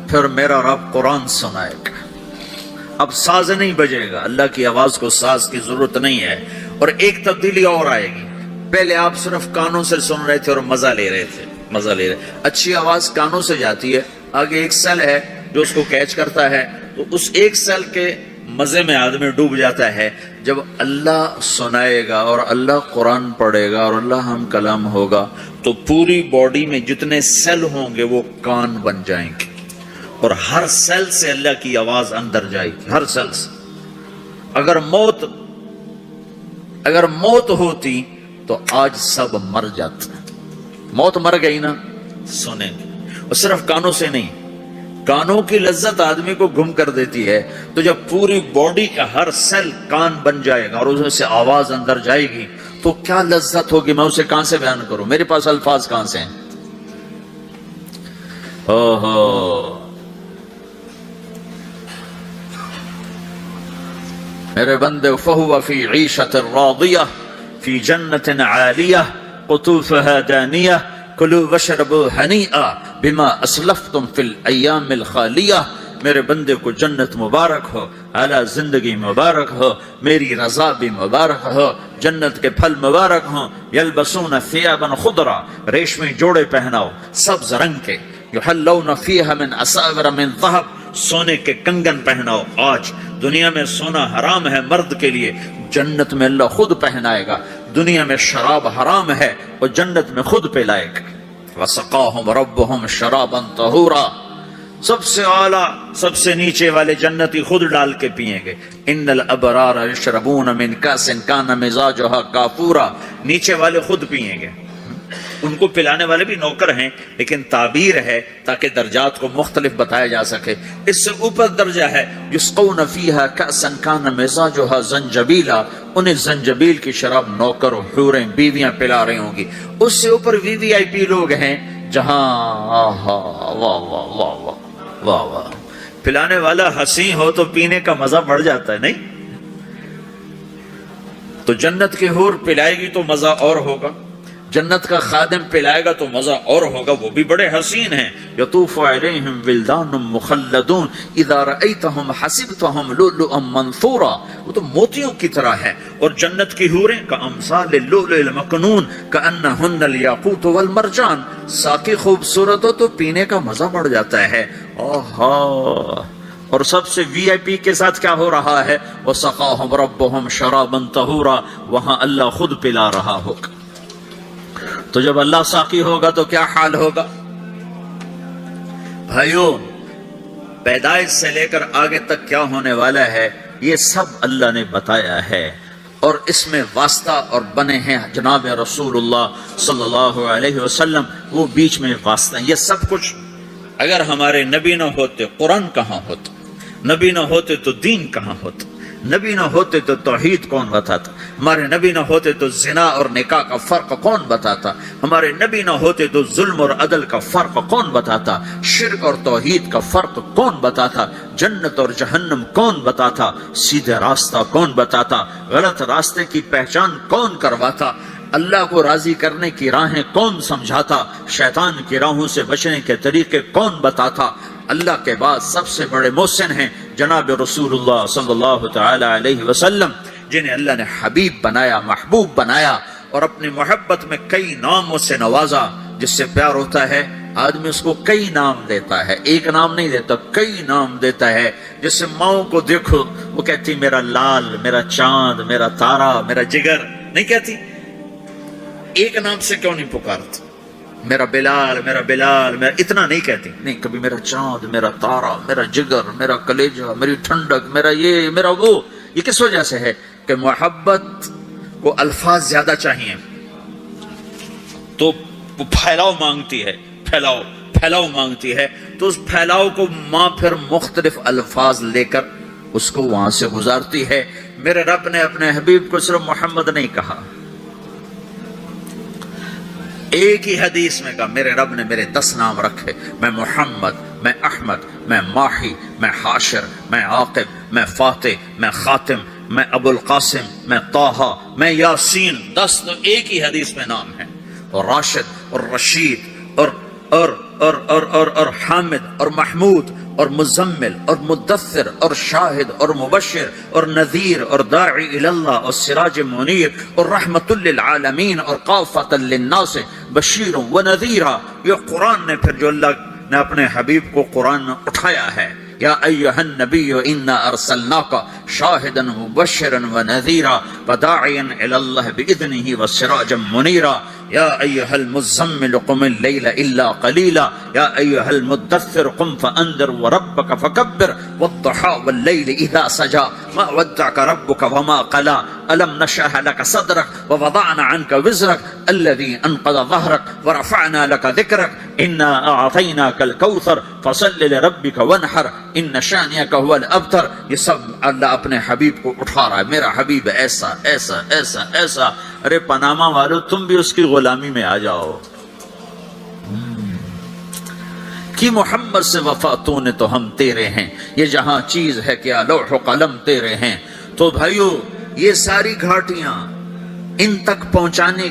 پھر میرا رب قرآن سنائے گا. اب ساز نہیں بجے گا، اللہ کی آواز کو ساز کی ضرورت نہیں ہے. اور ایک تبدیلی اور آئے گی، پہلے آپ صرف کانوں سے سن رہے تھے اور مزہ لے رہے تھے. اچھی آواز کانوں سے جاتی ہے، آگے ایک سیل ہے جو اس کو کیچ کرتا ہے، تو اس ایک سیل کے مزے میں آدمی ڈوب جاتا ہے. جب اللہ سنائے گا اور اللہ قرآن پڑھے گا اور اللہ ہم کلام ہوگا تو پوری باڈی میں جتنے سیل ہوں گے وہ کان بن جائیں گے، اور ہر سیل سے اللہ کی آواز اندر جائے گی، ہر سیل سے. اگر موت ہوتی تو آج سب مر جاتے. موت مر گئی نا، سنیں گے. اور صرف کانوں سے نہیں، کانوں کی لذت آدمی کو گم کر دیتی ہے. تو جب پوری باڈی کا ہر سیل کان بن جائے گا اور اس میں سے آواز اندر جائے گی تو کیا لذت ہوگی، میں اسے کہاں سے بیان کروں، میرے پاس الفاظ کہاں سے ہیں. میرے بندے، فہو فی عیشۃ راضیہ فی جنت عالیہ قطوفها دانیہ کلوا واشربوا ہنیئا بما اسلفتم فی الایام الخالیہ. میرے بندے کو جنت مبارک ہو، اعلیٰ زندگی مبارک ہو، میری رضا بھی مبارک ہو، جنت کے پھل مبارک ہوں. یلبسون ثیابا خضرا، ریشمی جوڑے پہناؤ سبز رنگ کے. یحلون فیہا من اساور من ذہب، سونے کے کنگن پہناؤ. آج دنیا میں سونا حرام ہے مرد کے لیے، جنت میں اللہ خود پہنائے گا. دنیا میں شراب حرام ہے اور جنت میں خود پلائے گا. وسقاہم ربہم شرابا طہورا، سب سے اعلیٰ سب سے نیچے والے جنتی خود ڈال کے پیئیں گے. ان الابرار یشربون من کاس کان مزاجھا کافورا، نیچے والے خود پیئیں گے. ان کو پلانے والے بھی نوکر ہیں، لیکن تعبیر ہے تاکہ درجات کو مختلف بتایا جا سکے. اس سے اوپر درجہ ہے یسقون فیہا کأسا کان مزاجھا زنجبیلا، انہیں زنجبیل کی شراب نوکر و حوریں بیویاں پلا رہی ہوں گی. اس سے اوپر VIP لوگ ہیں جہاں واہ واہ واہ واہ واہ، پلانے والا حسین ہو تو پینے کا مزہ بڑھ جاتا ہے نہیں. تو جنت کی حور پلائے گی تو مزہ اور ہوگا، جنت کا خادم پلائے گا تو مزہ اور ہوگا، وہ بھی بڑے حسین ہیں. یطوف علیہم ولدان مخلدون اذا رأیتہم حسبتہم لؤلؤا منثورا، وہ تو موتیوں کی طرح ہے. اور جنت کی حوریں کامثال اللؤلؤ المکنون کأنہن الیاقوت والمرجان، ساقی خوبصورت ہو تو پینے کا مزہ بڑھ جاتا ہے. اور سب سے VIP کے ساتھ کیا ہو رہا ہے، وسقاہم ربہم شرابا طہورا، وہاں اللہ خود پلا رہا ہوگا. تو جب اللہ ساقی ہوگا تو کیا حال ہوگا. بھائیوں، پیدائش سے لے کر آگے تک کیا ہونے والا ہے یہ سب اللہ نے بتایا ہے، اور اس میں واسطہ اور بنے ہیں جناب رسول اللہ صلی اللہ علیہ وسلم، وہ بیچ میں واسطہ ہیں. یہ سب کچھ اگر ہمارے نبی نہ ہوتے قرآن کہاں ہوتا، نبی نہ ہوتے تو دین کہاں ہوتا، نبی نہ ہوتے تو توحید کون بتاتا، ہمارے نبی نہ ہوتے تو زنا اور نکاح کا فرق کون بتاتا، ہمارے نبی نہ ہوتے تو ظلم اور عدل کا فرق کون بتاتا، شرک اور توحید کا فرق کون بتاتا، جنت اور جہنم کون بتاتا، سیدھے راستہ کون بتاتا، غلط راستے کی پہچان کون کرواتا، اللہ کو راضی کرنے کی راہیں کون سمجھاتا، شیطان کی راہوں سے بچنے کے طریقے کون بتاتا. اللہ کے بعد سب سے بڑے محسن ہیں جناب رسول اللہ صلی اللہ تعالی علیہ وسلم، جنہیں اللہ نے حبیب بنایا، محبوب بنایا، اور اپنی محبت میں کئی ناموں سے نوازا. جس سے پیار ہوتا ہے آدمی اس کو کئی نام دیتا ہے، ایک نام نہیں دیتا، کئی نام دیتا ہے. جس سے ماؤں کو دیکھو وہ کہتی میرا لال، میرا چاند، میرا تارا، میرا جگر، نہیں کہتی. ایک نام سے کیوں نہیں پکارتی، میرا بلال، میرا بلال، میرا اتنا نہیں کہتی، نہیں کبھی میرا چاند، میرا تارا، میرا جگر، میرا کلیجہ، میری ٹھنڈک، میرا یہ، میرا وہ. یہ کس وجہ سے ہے کہ محبت کو الفاظ زیادہ چاہیے تو پھیلاؤ مانگتی ہے، پھیلاؤ مانگتی ہے. تو اس پھیلاؤ کو ماں پھر مختلف الفاظ لے کر اس کو وہاں سے گزارتی ہے. میرے رب نے اپنے حبیب کو صرف محمد نہیں کہا، ایک ہی حدیث میں کہا میرے رب نے میرے 10 نام رکھے، میں محمد، میں احمد، میں ماہی، میں حاشر، میں عاقب، میں فاتح، میں خاتم، میں ابو القاسم، میں طٰہٰ، میں یاسین. 10 تو ایک ہی حدیث میں نام ہیں. اور راشد اور رشید اور حامد اور محمود اور مزمل اور مدثر اور شاہد اور مبشر اور نذیر اور داعی اللہ اور سراج منیر اور رحمت للعالمین اور قافۃ للناس بشیر و نذیرہ. یہ قرآن نے پھر جو اللہ نے اپنے حبیب کو قرآن میں اٹھایا ہے. یا ایھا النبی انا ارسلناک شاہدا مبشرا ونذیرا وداعیا الی اللہ باذنہ وسراجا منیرا. یا ایھا المزمل قم اللیل الا قلیلا یا ایھا المدثر قم فانذر وربک فکبر والضحی واللیل اذا سجا ما ودعک ربک وما قلا الم نشرح لك صدرك ووضعنا عنك وزرك الذي انقض ظهرك ورفعنا لك ذكرك انا اعطيناك الكوثر فصل لربك وانحر ان شانئك هو الابتر. یہ سب اللہ اپنے حبیب کو اٹھا رہا ہے. میرا حبیب ایسا ایسا ایسا ایسا. ارے پاناما والو تم بھی اس کی غلامی میں آ جاؤ. کہ محمد سے وفا تو نے تو ہم تیرے ہیں. یہ جہاں چیز ہے کیا لوح و قلم تیرے ہیں. تو بھائیو یہ ساری گھاٹیاں ان تک پہنچانے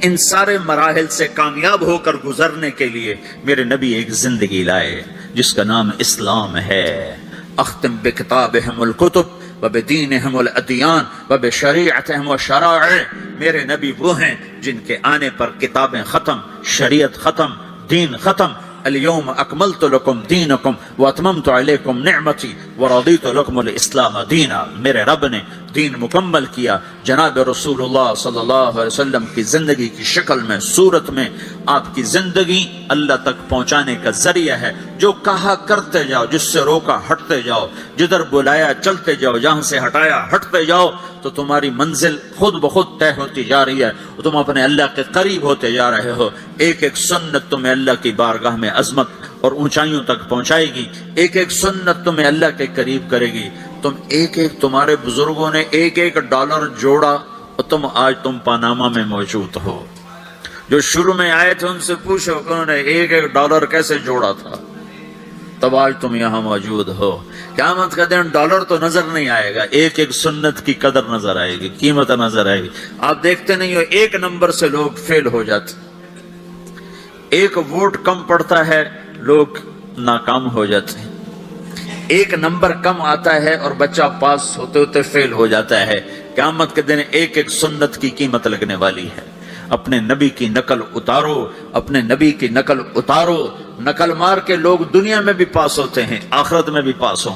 ان سارے مراحل سے کامیاب ہو کر گزرنے کے لیے میرے نبی ایک زندگی لائے جس کا نام اسلام ہے. اختم بکتابہم الکتب وبدینہم الادیان وبشریعتہم والشرائع. میرے نبی وہ ہیں جن کے آنے پر کتابیں ختم، شریعت ختم، دین ختم. اليوم اکملت لکم دینکم واتممت علیکم نعمتی ورضیت لکم الاسلام دینا. میرے رب نے دین مکمل کیا. جناب رسول اللہ صلی اللہ علیہ وسلم کی زندگی کی شکل میں، صورت میں آپ کی زندگی اللہ تک پہنچانے کا ذریعہ ہے. جو کہا کرتے جاؤ، جس سے روکا ہٹتے جاؤ، جدھر بلایا چلتے جاؤ، جہاں سے ہٹایا ہٹتے جاؤ، تو تمہاری منزل خود بخود طے ہوتی جا رہی ہے. تم اپنے اللہ کے قریب ہوتے جا رہے ہو. ایک ایک سنت تمہیں اللہ کی بارگاہ میں عظمت اور اونچائیوں تک پہنچائے گی. ایک ایک سنت تمہیں اللہ کے قریب کرے گی. تمہارے بزرگوں نے ایک ایک ڈالر جوڑا اور آج تم پاناما میں موجود ہو. جو شروع میں آئے تھے ان سے پوچھو کہ انہوں نے ایک ایک ڈالر کیسے جوڑا تھا، تب آج تم یہاں موجود ہو. قیامت کا دن ڈالر تو نظر نہیں آئے گا، ایک ایک سنت کی قدر نظر آئے گی، قیمت نظر آئے گی. آپ دیکھتے نہیں ہو ایک نمبر سے لوگ فیل ہو جاتے، ایک ووٹ کم پڑتا ہے لوگ ناکام ہو جاتے ہیں. ایک نمبر کم آتا ہے اور بچہ پاس ہوتے ہوتے فیل ہو جاتا ہے. قیامت کے دن ایک ایک سنت کی قیمت لگنے والی ہے. اپنے نبی کی نقل اتارو، اپنے نبی کی نقل اتارو. نقل مار کے لوگ دنیا میں بھی پاس ہوتے ہیں، آخرت میں بھی پاس ہوں.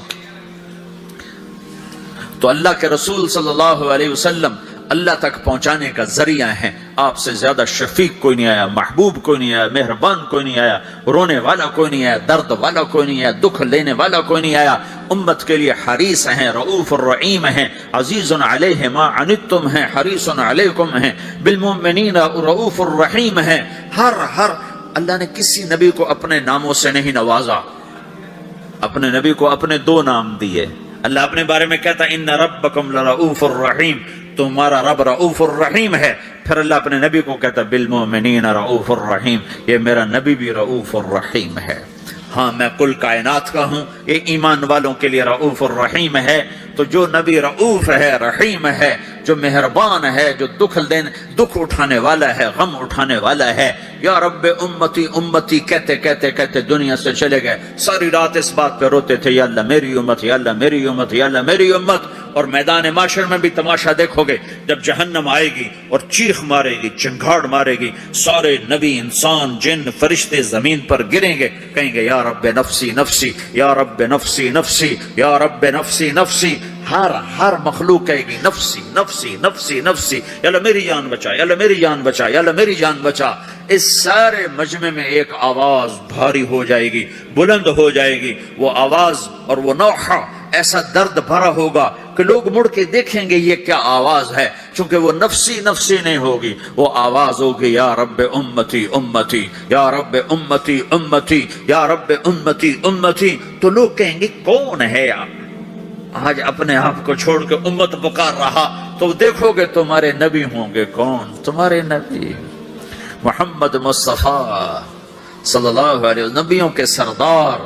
تو اللہ کے رسول صلی اللہ علیہ وسلم اللہ تک پہنچانے کا ذریعہ ہیں. آپ سے زیادہ شفیق کوئی نہیں آیا، محبوب کوئی نہیں آیا، مہربان کوئی نہیں آیا، رونے والا کوئی نہیں آیا، درد والا کوئی نہیں آیا، دکھ لینے والا کوئی نہیں آیا. امت کے لیے حریص ہیں، رؤوف الرحیم ہیں، عزیز علیہ ما عنتم ہیں، حریص علیکم ہیں، بالمؤمنین رؤوف الرحیم ہیں. ہر اللہ نے کسی نبی کو اپنے ناموں سے نہیں نوازا. اپنے نبی کو اپنے دو نام دیے. اللہ اپنے بارے میں کہتا ان ربکم لرؤوف الرحیم، تمہارا رب رؤوف الرحیم ہے. پھر اللہ اپنے نبی کو کہتا بالمؤمنین رؤوف الرحیم، یہ میرا نبی بھی رؤوف الرحیم ہے. ہاں میں کل کائنات کا ہوں، یہ ایمان والوں کے لیے رؤوف الرحیم ہے. تو جو نبی رؤوف ہے، رحیم ہے، جو مہربان ہے، جو دکھ اٹھانے والا ہے، غم اٹھانے والا ہے. یا رب امتی امتی کہتے کہتے کہتے دنیا سے چلے گئے. ساری رات اس بات پہ روتے تھے، یا اللہ میری امت، یا اللہ میری امت، یا اللہ میری امت. اور میدان معاشر میں بھی تماشا دیکھو گے، جب جہنم آئے گی اور چیخ مارے گی، چنگھاڑ مارے گی، سارے نبی، انسان، جن، فرشتے زمین پر گریں گے، کہیں گے یا رب نفسی نفسی، یا رب نفسی نفسی، یا رب نفسی نفسی. ہر مخلوق کہے گی نفسی نفسی نفسی نفسی، یا اللہ میری جان بچا، یا اللہ میری جان بچا، یا اللہ میری جان بچا. اس سارے مجمع میں ایک آواز بھاری ہو جائے گی، بلند ہو جائے گی. وہ آواز اور وہ نوحہ ایسا درد بھرا ہوگا کہ لوگ مڑ کے دیکھیں گے یہ کیا آواز ہے، چونکہ وہ نفسی نفسی نہیں ہوگی. وہ آواز ہوگی یا رب امتی امتی، یا رب امتی امتی، یا رب امتی امتی. تو لوگ کہیں گے کون ہے آج اپنے آپ کو چھوڑ کے امت پکار رہا؟ تو دیکھو گے تمہارے نبی ہوں گے. کون؟ تمہارے نبی محمد مصطفیٰ صلی اللہ علیہ وسلم، نبیوں کے سردار،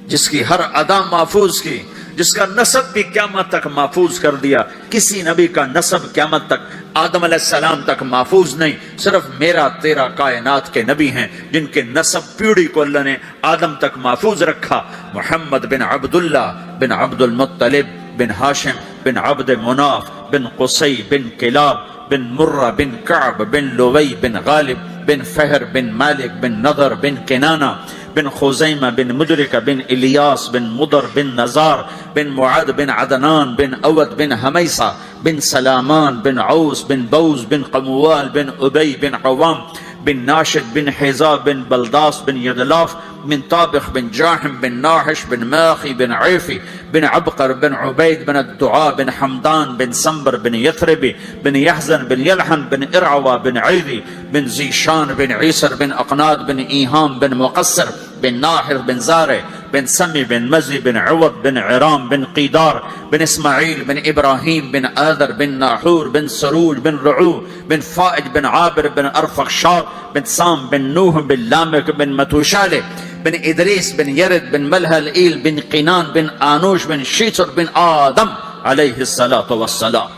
جس کی ہر ادا محفوظ کی، جس کا نسب بھی قیامت تک محفوظ کر دیا. کسی نبی کا نسب قیامت تک آدم علیہ السلام تک محفوظ نہیں، صرف میرا تیرا کائنات کے نبی ہیں جن کے نسب پیڑھی کو اللہ نے آدم تک محفوظ رکھا. محمد بن عبداللہ بن عبد المطلب بن ہاشم بن عبد مناف بن قصی بن کلاب بن مرہ بن کعب بن لوی بن غالب بن فہر بن مالک بن نضر بن کنانہ بن خزیمہ بن مدرکہ بن الیاس بن مدر بن نزار بن معد بن عدنان بن اود بن حمیسہ بن سلامان بن عوس بن بوز بن قموال بن ابی بن عوام بن ناشد بن حزاب بن بلداس بن یغلاف بن طابخ بن جاحم بن ناحش بن ماخی بن عیفی بن عبقر بن عبید بن الدعاء بن حمدان بن سنبر بن یثربی بن یحزن بن یلحن بن ارعوا بن عیدی بن زیشان بن عیسر بن اقناد بن ایہام بن مقصر بن ناحر بن زارع بن سمی بن مزی بن عوض بن عرام بن قیدار بن اسماعیل بن ابراہیم بن آذر بن ناحور بن سروج بن رعو بن فائج بن عابر بن ارفخشار بن سام بن نوح بن لامک بن متوشالہ بن ادریس بن یرد بن ملحل ایل بن قینان بن آنوش بن شیسر بن آدم علیہ السلام.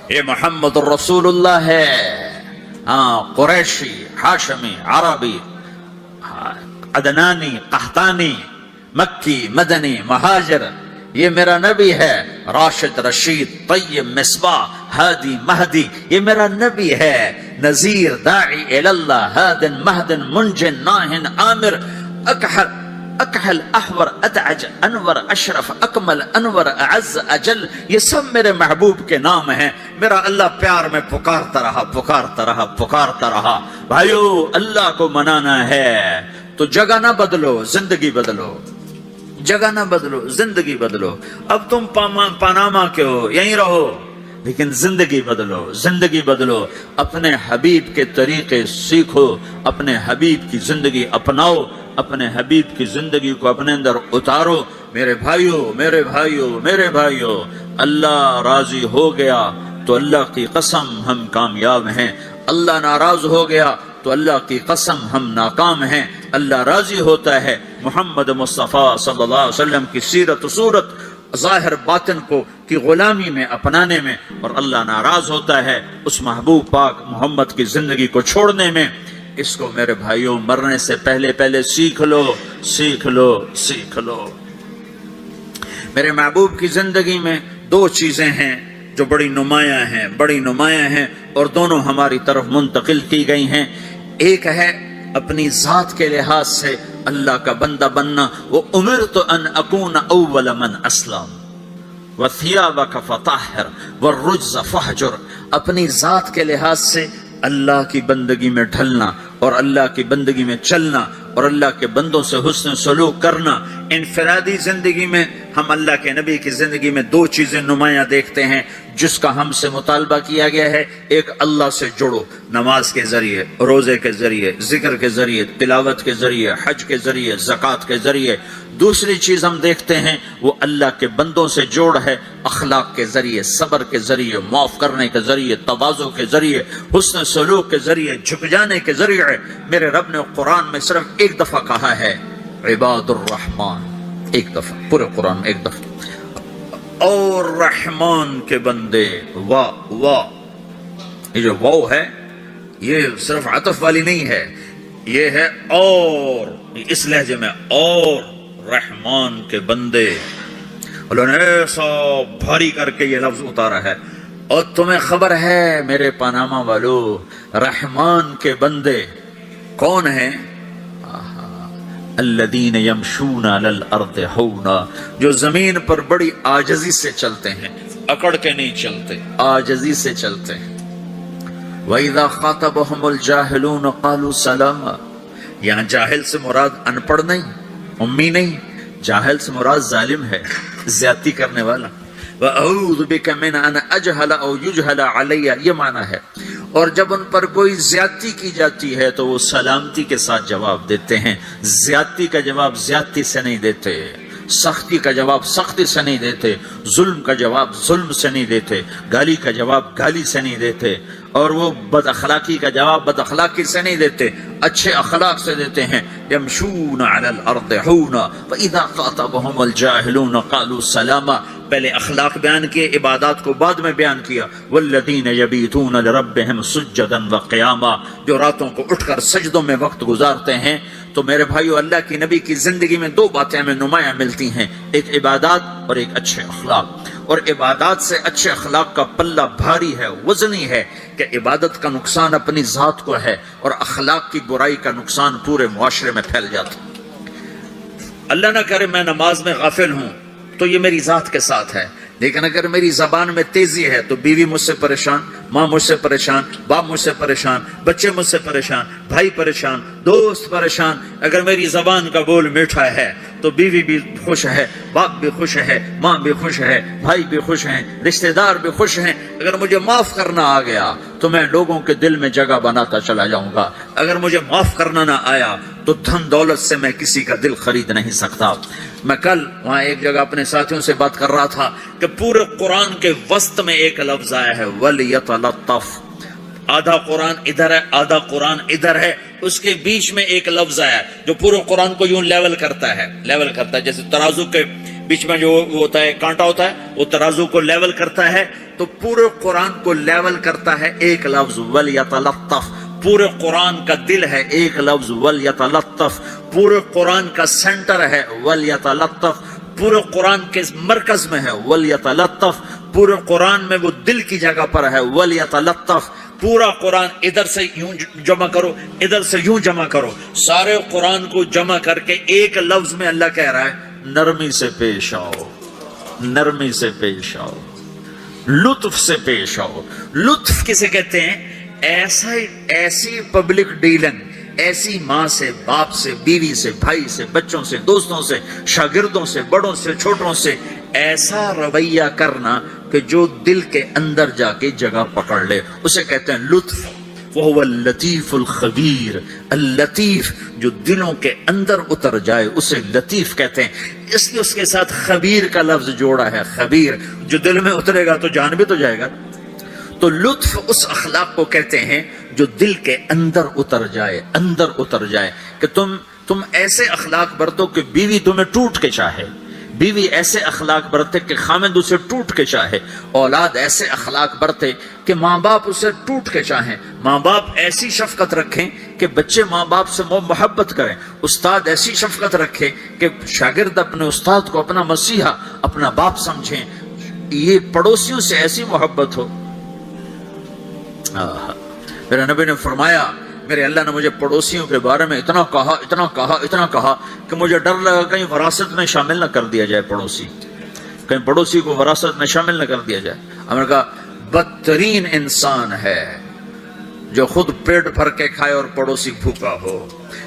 یہ محمد الرسول اللہ ہے، قریشی، ہاشمی، عربی، عدنانی، قحطانی، مکی، مدنی، مہاجر، یہ میرا نبی ہے. راشد، رشید، طیب، مصباح، ہادی، مہدی، یہ میرا نبی ہے. نذیر، داعی اللہ، ہادن، مہدن، منجن، ناہن، عامر، اکحل، احور، ادعج، انور، اشرف، اکمل، انور، اعز، اجل، یہ سب میرے محبوب کے نام ہیں. میرا اللہ پیار میں پکارتا رہا. بھائیو، اللہ کو منانا ہے تو جگہ نہ بدلو، زندگی بدلو. جگہ نہ بدلو، زندگی بدلو. اب تم پاناما کے ہو، یہیں رہو، لیکن زندگی بدلو. اپنے حبیب کے طریقے سیکھو، اپنے حبیب کی زندگی اپناؤ، اپنے حبیب کی زندگی کو اپنے اندر اتارو. میرے بھائیو، اللہ راضی ہو گیا تو اللہ کی قسم ہم کامیاب ہیں. اللہ ناراض ہو گیا تو اللہ کی قسم ہم ناکام ہیں. اللہ راضی ہوتا ہے محمد مصطفیٰ صلی اللہ علیہ وسلم کی سیرت و صورت ظاہر باطن کو کی غلامی میں اپنانے میں، اور اللہ ناراض ہوتا ہے اس محبوب پاک محمد کی زندگی کو چھوڑنے میں. اس کو میرے بھائیوں مرنے سے پہلے سیکھ لو. میرے محبوب کی زندگی میں دو چیزیں ہیں جو بڑی نمایاں ہیں اور دونوں ہماری طرف منتقل کی گئی ہیں. ایک ہے اپنی ذات کے لحاظ سے اللہ کا بندہ بننا. وَأُمِرْتُ أَنْ أَكُونَ أَوَّلَ مَنْ أَسْلَمَ وَثِيَابَكَ فَطَهِّرْ وَالرُّجْزَ فَاهْجُرْ. اپنی ذات کے لحاظ سے اللہ کی بندگی میں ڈھلنا اور اللہ کی بندگی میں چلنا اور اللہ کے بندوں سے حسن سلوک کرنا. انفرادی زندگی میں ہم اللہ کے نبی کی زندگی میں دو چیزیں نمایاں دیکھتے ہیں جس کا ہم سے مطالبہ کیا گیا ہے. ایک، اللہ سے جڑو، نماز کے ذریعے، روزے کے ذریعے، ذکر کے ذریعے، تلاوت کے ذریعے، حج کے ذریعے، زکوٰۃ کے ذریعے. دوسری چیز ہم دیکھتے ہیں وہ اللہ کے بندوں سے جوڑ ہے، اخلاق کے ذریعے، صبر کے ذریعے، معاف کرنے کے ذریعے، تواضع کے ذریعے، حسن سلوک کے ذریعے، جھک جانے کے ذریعے. میرے رب نے قرآن میں صرف ایک دفعہ کہا ہے عباد الرحمن، ایک دفعہ پورے قرآن میں ایک دفعہ. اور رحمان کے بندے، واہ، یہ جو واو ہے یہ صرف عطف والی نہیں ہے، یہ ہے اور، اس لہجے میں اور رحمان کے بندے. اللہ نے ایسا بھاری کر کے یہ لفظ اتارا ہے. اور تمہیں خبر ہے میرے پاناما والو، رحمان کے بندے کون ہیں؟ الذین یمشون علی الارض ہونا، جو زمین پر بڑی عاجزی سے چلتے ہیں، اکڑ کے نہیں چلتے، عاجزی سے چلتے ہیں. وَإِذَا خَاطَبَهُمُ الْجَاهِلُونَ قَالُوا سَلَامًا. یہاں جاہل سے مراد ان پڑھ نہیں، امی نہیں، جاہل سے مراد ظالم ہے، زیادتی کرنے والا. وَأَعُوذُ بِكَ مِنْ أَنْ أَجْهَلَ أَوْ يُجْهَلَ عَلَيَّ، یہ معنی ہے. اور جب ان پر کوئی زیادتی کی جاتی ہے تو وہ سلامتی کے ساتھ جواب دیتے ہیں. زیادتی کا جواب زیادتی سے نہیں دیتے، سختی کا جواب سختی سے نہیں دیتے، ظلم کا جواب ظلم سے نہیں دیتے، گالی کا جواب گالی سے نہیں دیتے. اور وہ بد اخلاقی کا جواب بد اخلاقی سے نہیں دیتے، اچھے اخلاق سے دیتے ہیں۔ یمشون علی الارض حونا واذا خاطبهم الجاهلون قالوا سلاما، پہلے اخلاق بیان کیے، عبادات کو بعد میں بیان کیا۔ والذین یبیتون لربهم سجدا وقیاما، جو راتوں کو اٹھ کر سجدوں میں وقت گزارتے ہیں۔ تو میرے بھائیو، اللہ کی نبی کی زندگی میں دو باتیں ہمیں نمایاں ملتی ہیں، ایک عبادات اور ایک اچھے اخلاق۔ اور عبادات سے اچھے اخلاق کا پلہ بھاری ہے، وزنی ہے، کہ عبادت کا نقصان اپنی ذات کو ہے اور اخلاق کی برائی کا نقصان پورے معاشرے میں پھیل جاتا۔ اللہ نہ کرے میں نماز میں غافل ہوں تو یہ میری ذات کے ساتھ ہے، لیکن اگر میری زبان میں تیزی ہے تو بیوی مجھ سے پریشان، ماں مجھ سے پریشان، باپ مجھ سے پریشان، بچے مجھ سے پریشان، بھائی پریشان، دوست پریشان۔ اگر میری زبان کا بول میٹھا ہے تو بیوی بھی خوش ہے، باپ بھی خوش ہے، ماں بھی خوش ہے، بھائی بھی خوش ہیں، رشتہ دار بھی خوش ہیں۔ اگر مجھے معاف کرنا آ گیا تو میں لوگوں کے دل میں جگہ بناتا چلا جاؤں گا، اگر مجھے معاف کرنا نہ آیا تو دھن دولت سے میں کسی کا دل خرید نہیں سکتا۔ میں کل وہاں ایک جگہ اپنے ساتھیوں سے بات کر رہا تھا کہ پورے قرآن کے وسط میں ایک لفظ آیا ہے وَلْيَتَلَطَّفْ، آدھا قرآن ادھر ہے آدھا قرآن ادھر ہے، اس کے بیچ میں ایک لفظ آیا جو پورے قرآن کو یوں لیول کرتا ہے، جیسے ترازو کے بیچ میں جو ہوتا ہے کانٹا ہوتا ہے، وہ ترازو کو لیول کرتا ہے، تو پورے قرآن کو لیول کرتا ہے ایک لفظ وَلْيَتَلَطَّفْ۔ پورے قرآن کا دل ہے ایک لفظ وَلْيَتَلَطَّفْ، پورے قرآن کا سینٹر ہے وَلْيَتَلَطَّفْ، پورے قرآن کے مرکز میں ہے وَلْيَتَلَطَّفْ، پورے قرآن میں وہ دل کی جگہ پر ہے وَلْيَتَلَطَّفْ۔ پورا قرآن ادھر سے یوں جمع کرو، ادھر سے یوں جمع کرو، سارے قرآن کو جمع کر کے ایک لفظ میں اللہ کہہ رہا ہے نرمی سے پیش آؤ، نرمی سے پیش آؤ، لطف سے پیش آؤ۔ لطف کسے کہتے ہیں؟ ایسی پبلک ڈیلنگ، ایسی ماں سے، باپ سے، بیوی سے، بھائی سے، بچوں سے، دوستوں سے، شاگردوں سے، بڑوں سے، چھوٹوں سے ایسا رویہ کرنا کہ جو دل کے اندر جا کے جگہ پکڑ لے، اسے کہتے ہیں لطف۔ وَهُوَ اللَّطِيفُ الْخَبِيرُ، اللطیف جو دلوں کے اندر اتر جائے اسے لطیف کہتے ہیں۔ اس لیے اس کے ساتھ خبیر کا لفظ جوڑا ہے، خبیر، جو دل میں اترے گا تو جان بھی تو جائے گا۔ تو لطف اس اخلاق کو کہتے ہیں جو دل کے اندر اتر جائے، اندر اتر جائے، کہ تم ایسے اخلاق برتو کہ بیوی تمہیں ٹوٹ کے چاہے، بیوی ایسے اخلاق برتے کہ خامند اسے ٹوٹ کے چاہے، اولاد ایسے اخلاق برتے کہ ماں باپ اسے ٹوٹ کے چاہیں، ماں باپ ایسی شفقت رکھیں کہ بچے ماں باپ سے محبت کریں، استاد ایسی شفقت رکھے کہ شاگرد اپنے استاد کو اپنا مسیحا، اپنا باپ سمجھیں، یہ پڑوسیوں سے ایسی محبت ہو۔ میرے نبی نے فرمایا، میرے اللہ نے مجھے پڑوسیوں کے بارے میں اتنا کہا کہ مجھے ڈر لگا کہیں وراثت میں شامل نہ کر دیا جائے، کہیں پڑوسی کو وراثت میں شامل نہ کر دیا جائے۔ ہم نے کہا بدترین انسان ہے جو خود پیٹ بھر کے کھائے اور پڑوسی بھوکا ہو۔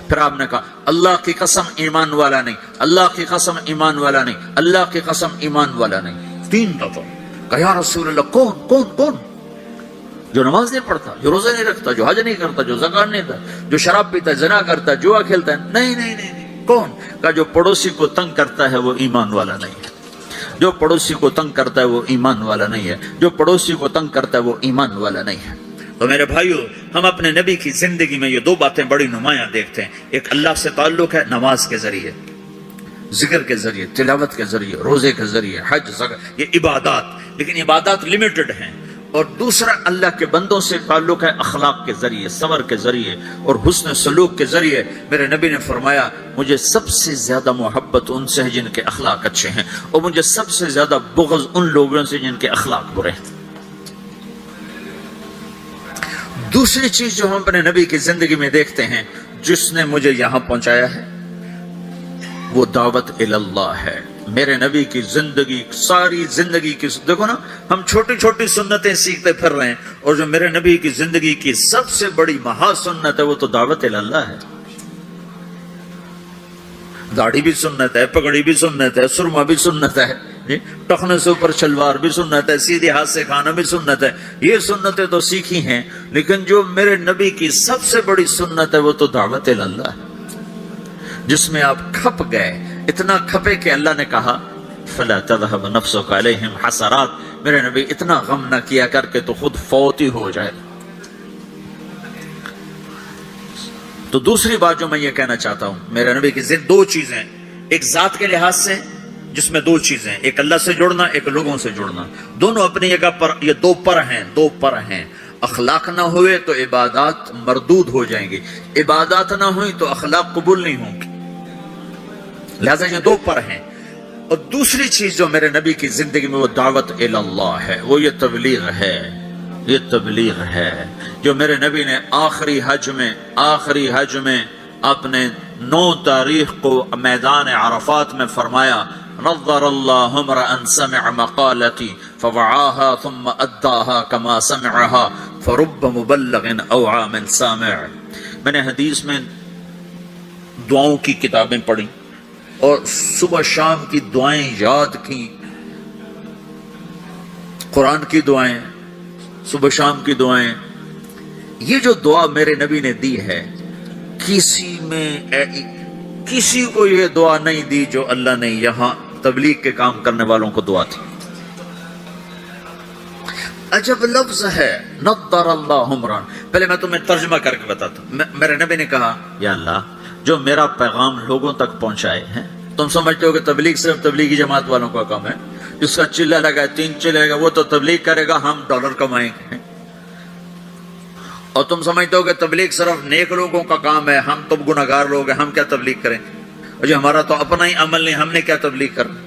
پھر آپ نے کہا اللہ کی قسم ایمان والا نہیں، اللہ کی قسم ایمان والا نہیں، اللہ کی قسم ایمان والا نہیں، 3 دفعہ کہا یا رسول اللہ کون؟ جو نماز نہیں پڑھتا، جو روزہ نہیں رکھتا، جو حج نہیں کرتا، جو زکات نہیں دیتا، جو شراب پیتا، زنا کرتا، جوا کھیلتا ہے، نہیں، کون؟ کہا جو پڑوسی کو تنگ کرتا ہے وہ ایمان والا نہیں ہے، جو پڑوسی کو تنگ کرتا ہے وہ ایمان والا نہیں ہے، جو پڑوسی کو تنگ کرتا ہے وہ ایمان والا نہیں ہے۔ تو میرے بھائیو، ہم اپنے نبی کی زندگی میں یہ 2 باتیں بڑی نمایاں دیکھتے ہیں، ایک اللہ سے تعلق ہے نماز کے ذریعے، ذکر کے ذریعے، تلاوت کے ذریعے، روزے کے ذریعے، حج، زکات، یہ عبادات، لیکن عبادات لمیٹڈ ہیں۔ اور دوسرا اللہ کے بندوں سے تعلق ہے اخلاق کے ذریعے، صبر کے ذریعے اور حسن سلوک کے ذریعے۔ میرے نبی نے فرمایا مجھے سب سے زیادہ محبت ان سے ہے جن کے اخلاق اچھے ہیں، اور مجھے سب سے زیادہ بغض ان لوگوں سے جن کے اخلاق برے ہیں۔ دوسری چیز جو ہم اپنے نبی کی زندگی میں دیکھتے ہیں جس نے مجھے یہاں پہنچایا ہے وہ دعوت اللہ ہے۔ میرے نبی کی زندگی، ساری زندگی کی، دیکھو نا، ہم چھوٹی چھوٹی سنتیں سیکھتے پھر رہے ہیں، اور جو میرے نبی کی زندگی کی سب سے بڑی مہا سنت ہے وہ تو دعوت اللہ ہے۔ داڑھی بھی سنت ہے، پگڑی بھی سنت ہے، سرما بھی سنت ہے، ٹخنے سے اوپر شلوار بھی سنت ہے، سیدھے ہاتھ سے کھانا بھی سنت ہے۔ یہ سنتیں تو سیکھی ہیں، لیکن جو میرے نبی کی سب سے بڑی سنت ہے وہ تو دعوت اللہ ہے، جس میں آپ کھپ گئے، اتنا کھپے کہ اللہ نے کہا فَلَا تَذْهَبْ نَفْسُكَ عَلَيْهِمْ حَسَرَاتٍ، میرے نبی اتنا غم نہ کیا کر کے تو خود فوت ہی ہو جائے، تو دوسری بات جو میں یہ کہنا چاہتا ہوں، میرے نبی کی ضد دو چیزیں، ایک ذات کے لحاظ سے جس میں دو چیزیں، ایک اللہ سے جڑنا، ایک لوگوں سے جڑنا، دونوں اپنی جگہ پر، یہ دو پر ہیں۔ اخلاق نہ ہوئے تو عبادات مردود ہو جائیں گی، عبادات نہ ہوئی تو اخلاق قبول نہیں ہوں گی، لہذا یہ دو پر ہیں۔ اور دوسری چیز جو میرے نبی کی زندگی میں وہ دعوت الی اللہ ہے، وہ یہ تبلیغ ہے جو میرے نبی نے آخری حج میں اپنے 9 تاریخ کو میدان عرفات میں فرمایا، نظر اللہ امرأ سمع مقالتی فوعاها ثم اداها كما سمعها فرب مبلغ اوعى من سامع۔ میں نے حدیث میں دعاؤں کی کتابیں پڑھی اور صبح شام کی دعائیں یاد کی، قرآن کی دعائیں، صبح شام کی دعائیں۔ یہ جو دعا میرے نبی نے دی ہے، کسی کو یہ دعا نہیں دی جو اللہ نے یہاں تبلیغ کے کام کرنے والوں کو دعا دی۔ عجب لفظ ہے، نضر اللہ عمران۔ پہلے میں تمہیں ترجمہ کر کے بتاتا ہوں۔ میرے نبی نے کہا، یا اللہ جو میرا پیغام لوگوں تک پہنچائے ہیں، تم سمجھتے ہو کہ تبلیغ صرف تبلیغی جماعت والوں کا کام ہے، جس کا چلہ لگا 3 چلے گا وہ تو تبلیغ کرے گا، ہم ڈالر کمائیں گے۔ اور تم سمجھتے ہو کہ تبلیغ صرف نیک لوگوں کا کام ہے، ہم تو گناہگار لوگ ہیں، ہم کیا تبلیغ کریں گے، اور جو ہمارا تو اپنا ہی عمل نہیں، ہم نے کیا تبلیغ کرنا۔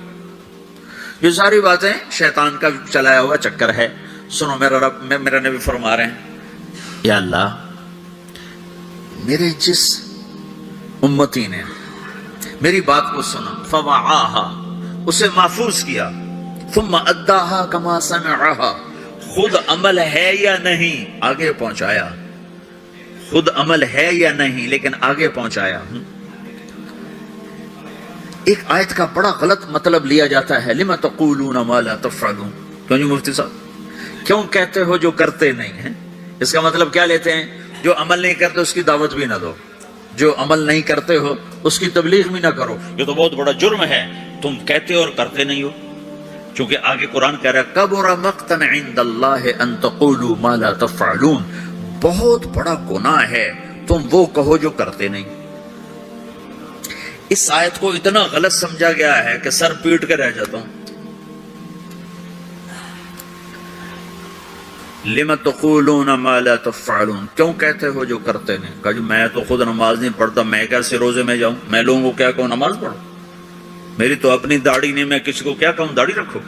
یہ ساری باتیں شیطان کا چلایا ہوا چکر ہے۔ سنو، میرا نبی فرما رہے ہیں، یا اللہ میرے جس امتی نے میری بات کو سنا، فوعاها، اسے محفوظ کیا، ثم اداها كما سمعها، خود عمل ہے یا نہیں آگے پہنچایا، خود عمل ہے یا نہیں لیکن آگے پہنچایا۔ ایک آیت کا بڑا غلط مطلب لیا جاتا ہے، لما تقولون ما لا تفعلون۔ کیوں جی مفتی صاحب، کیوں کہتے ہو جو کرتے نہیں ہیں؟ اس کا مطلب کیا لیتے ہیں؟ جو عمل نہیں کرتے اس کی دعوت بھی نہ دو، جو عمل نہیں کرتے ہو اس کی تبلیغ بھی نہ کرو، یہ تو بہت بڑا جرم ہے، تم کہتے اور کرتے نہیں ہو۔ چونکہ آگے قرآن کہہ رہا ہے، کبر مقتا عند اللہ ان تقولوا ما لا تفعلون، بہت بڑا گناہ ہے تم وہ کہو جو کرتے نہیں۔ اس آیت کو اتنا غلط سمجھا گیا ہے کہ سر پیٹ کے رہ جاتا ہوں۔ لِمَ تَقُولُونَ مَا لَا تَفْعَلُونَ، کیوں کہتے ہو جو کرتے نہیں؟ کہا جی میں تو خود نماز نہیں پڑھتا، میں کیسے روزے میں جاؤں؟ میں لوگوں کو کیا کہوں نماز پڑھو؟ میری تو اپنی داڑھی نہیں، میں کسی کو کیا کہوں داڑھی رکھو؟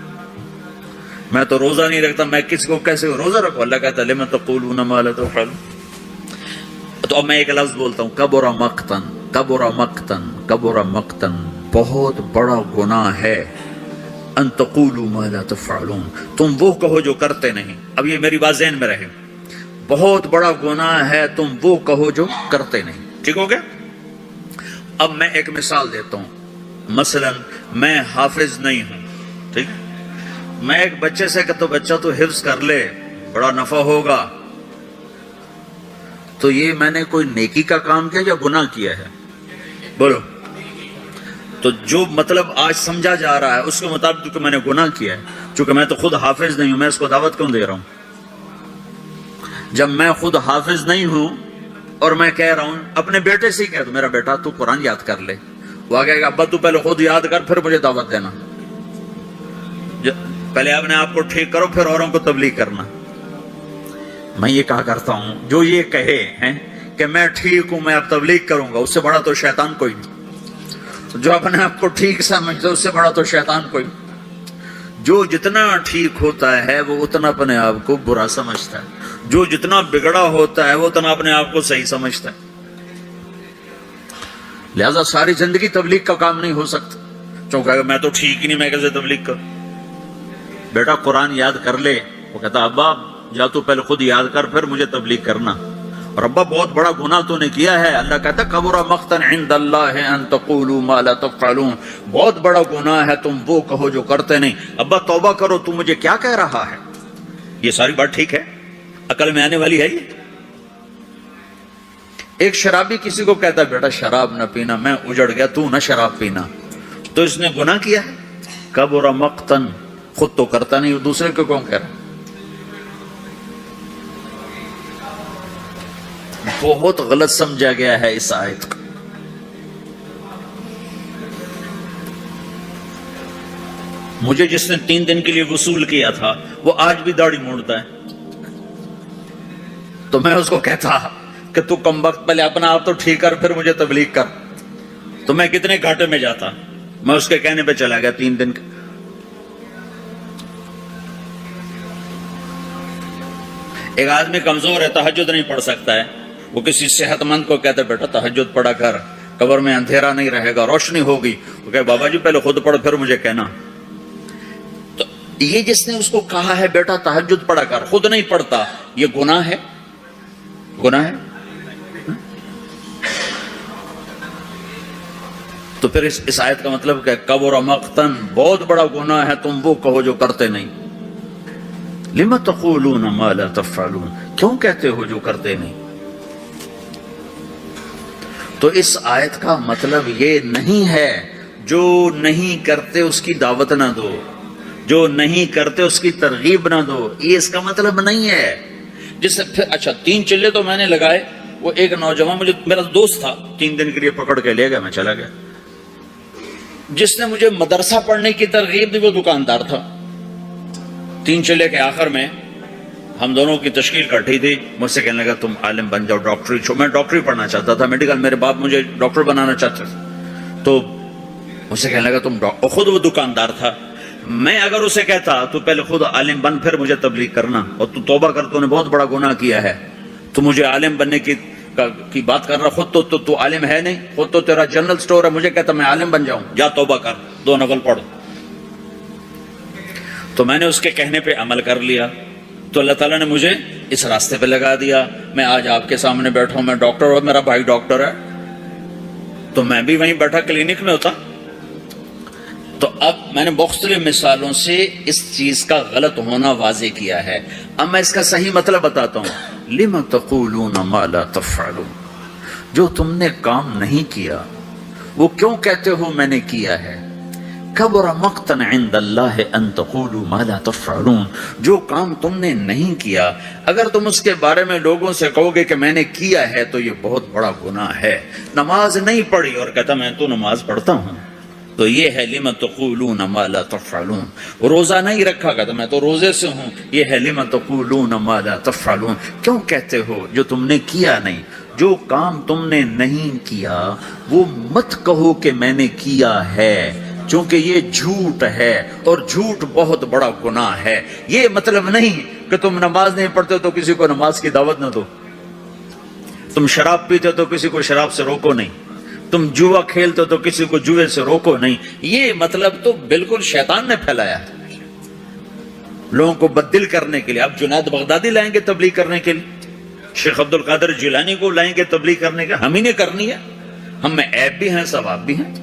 میں تو روزہ نہیں رکھتا، میں کسی کو کیسے روزہ رکھو؟ اللہ کہتا ہے لِمَ تَقُولُونَ مَا لَا تَفْعَلُونَ۔ تو اب میں ایک لفظ بولتا ہوں، کبر مقتن، کبر مقتن، کبر مقتن، بہت بڑا گناہ ہے، ان تقولوا ما لا تفعلون، تم وہ کہو جو کرتے نہیں۔ اب یہ میری بات ذہن میں رہے، بہت بڑا گناہ ہے تم وہ کہو جو کرتے نہیں۔ ٹھیک ہو گیا؟ اب میں ایک مثال دیتا ہوں، مثلا میں حافظ نہیں ہوں، ٹھیک، میں ایک بچے سے کہتا ہوں بچہ تو حفظ کر لے، بڑا نفع ہوگا، تو یہ میں نے کوئی نیکی کا کام کیا یا گناہ کیا ہے؟ بولو۔ تو جو مطلب آج سمجھا جا رہا ہے اس کے مطابق کہ میں نے گناہ کیا ہے، چونکہ میں تو خود حافظ نہیں ہوں، میں اس کو دعوت کیوں دے رہا ہوں؟ جب میں خود حافظ نہیں ہوں اور میں کہہ رہا ہوں، اپنے بیٹے سے ہی کہہ دو، میرا بیٹا تو قرآن یاد کر لے، وہ کہے گا ابا تو پہلے خود یاد کر پھر مجھے دعوت دینا، پہلے اپنے آپ کو ٹھیک کرو پھر اوروں کو تبلیغ کرنا۔ میں یہ کہا کرتا ہوں، جو یہ کہے ہیں کہ میں ٹھیک ہوں میں اب تبلیغ کروں گا، اس سے بڑا تو شیطان کوئی نہیں۔ جو اپنے آپ کو ٹھیک سمجھتا ہے اس سے بڑا تو شیطان کوئی۔ جو جتنا ٹھیک ہوتا ہے وہ اتنا اپنے آپ کو برا سمجھتا ہے، جو جتنا بگڑا ہوتا ہے وہ اتنا اپنے آپ کو صحیح سمجھتا ہے۔ لہذا ساری زندگی تبلیغ کا کام نہیں ہو سکتا، چونکہ میں تو ٹھیک ہی نہیں، میں کیسے تبلیغ کروں؟ بیٹا قرآن یاد کر لے، وہ کہتا ابا جا تو پہلے خود یاد کر پھر مجھے تبلیغ کرنا، اور ابا بہت بڑا گناہ تو نے کیا ہے، اللہ کہتا کبر مقتا عند اللہ ان تقولوا ما لا تفعلون، بہت بڑا گناہ ہے تم وہ کہو جو کرتے نہیں۔ ابا توبہ کرو، تم مجھے کیا کہہ رہا ہے؟ یہ ساری بات ٹھیک ہے، عقل میں آنے والی ہے یہ؟ ایک شرابی کسی کو کہتا ہے بیٹا شراب نہ پینا، میں اجڑ گیا، تو نہ شراب پینا، تو اس نے گناہ کیا ہے؟ کبر مقتا، خود تو کرتا نہیں، دوسرے کو کون کہہ رہا؟ بہت غلط سمجھا گیا ہے اس آیت کو. مجھے جس نے 3 دن کے لیے وصول کیا تھا وہ آج بھی داڑھی موڑتا ہے، تو میں اس کو کہتا کہ تو کم وقت پہلے اپنا آپ تو ٹھیک کر پھر مجھے تبلیغ کر، تو میں کتنے گھاٹے میں جاتا. میں اس کے کہنے پہ چلا گیا 3 دن. ایک آدمی کمزور ہے، تہجد نہیں پڑھ سکتا ہے، وہ کسی صحت مند کو کہتا ہے بیٹا تہجد پڑھا کر، قبر میں اندھیرا نہیں رہے گا، روشنی ہوگی. وہ کہے بابا جی پہلے خود پڑھ پھر مجھے کہنا. تو یہ جس نے اس کو کہا ہے بیٹا تہجد پڑھا کر، خود نہیں پڑھتا، یہ گناہ ہے؟ گناہ ہے؟ تو پھر اس آیت کا مطلب کہ کبر مقتن، بہت بڑا گناہ ہے تم وہ کہو جو کرتے نہیں. لم تقولون ما لا تفعلون، کیوں کہتے ہو جو کرتے نہیں؟ تو اس آیت کا مطلب یہ نہیں ہے جو نہیں کرتے اس کی دعوت نہ دو، جو نہیں کرتے اس کی ترغیب نہ دو، یہ اس کا مطلب نہیں ہے. جس سے پھر اچھا 3 چلے تو میں نے لگائے، وہ ایک نوجوان مجھے میرا دوست تھا 3 دن کے لیے پکڑ کے لے گیا، میں چلا گیا. جس نے مجھے مدرسہ پڑھنے کی ترغیب دی وہ دکاندار تھا. 3 چلے کے آخر میں ہم دونوں کی تشکیل کٹھی تھی. مجھ سے کہنے لگا تم عالم بن جاؤ، ڈاکٹری چھو. میں ڈاکٹری پڑھنا چاہتا تھا، میڈیکل، میرے باپ مجھے ڈاکٹر بنانا چاہتے تھے. تو مجھ سے کہنے لگا تم خود وہ دکاندار تھا. میں اگر اسے کہتا تو پہلے خود عالم بن پھر مجھے تبلیغ کرنا، اور تو توبہ کر، تو نے بہت بڑا گناہ کیا ہے، تو مجھے عالم بننے کی بات کر رہا. خود تو عالم ہے نہیں، خود تو تیرا جنرل سٹور ہے، مجھے کہتا میں عالم بن جاؤں، جا توبہ کر، 2 نفل پڑھ. تو میں نے اس کے کہنے پہ عمل کر لیا، تو اللہ تعالیٰ نے مجھے اس راستے پہ لگا دیا. میں آج آپ کے سامنے بیٹھا ہوں، میں ڈاکٹر اور میرا بھائی ڈاکٹر ہے، تو میں بھی وہیں بیٹھا کلینک میں ہوتا. تو اب میں نے مختلف مثالوں سے اس چیز کا غلط ہونا واضح کیا ہے. اب میں اس کا صحیح مطلب بتاتا ہوں. لِمَ تَقُولُونَ مَا لَا تَفْعَلُونَ، جو تم نے کام نہیں کیا وہ کیوں کہتے ہو میں نے کیا ہے. کبر مقتن عند اللہ ان تقولوا ما لا تفعلون، جو کام تم نے نہیں کیا اگر تم اس کے بارے میں لوگوں سے کہو گے کہ میں نے کیا ہے تو یہ بہت بڑا گناہ ہے. نماز نہیں پڑھی اور کہتا میں تو نماز پڑھتا ہوں، تو یہ ہے لِمَ تَقُولُونَ مَا لَا تَفْعَلُونَ. روزہ نہیں رکھا کہتا میں تو روزے سے ہوں، یہ ہے لِمَ تَقُولُونَ مَا لَا تَفْعَلُونَ، کیوں کہتے ہو جو تم نے کیا نہیں. جو کام تم نے نہیں کیا وہ مت کہو کہ میں نے کیا ہے، چونکہ یہ جھوٹ ہے اور جھوٹ بہت بڑا گناہ ہے. یہ مطلب نہیں کہ تم نماز نہیں پڑھتے تو کسی کو نماز کی دعوت نہ دو، تم شراب پیتے تو کسی کو شراب سے روکو نہیں، تم جوا کھیلتے تو کسی کو جوئے سے روکو نہیں. یہ مطلب تو بالکل شیطان نے پھیلایا ہے لوگوں کو بددل کرنے کے لیے. اب جنید بغدادی لائیں گے تبلیغ کرنے کے لیے، شیخ عبد القادر جیلانی کو لائیں گے تبلیغ کرنے کے، ہم ہی نے کرنی ہے. ہم میں عیب بھی ہیں ثواب بھی ہیں.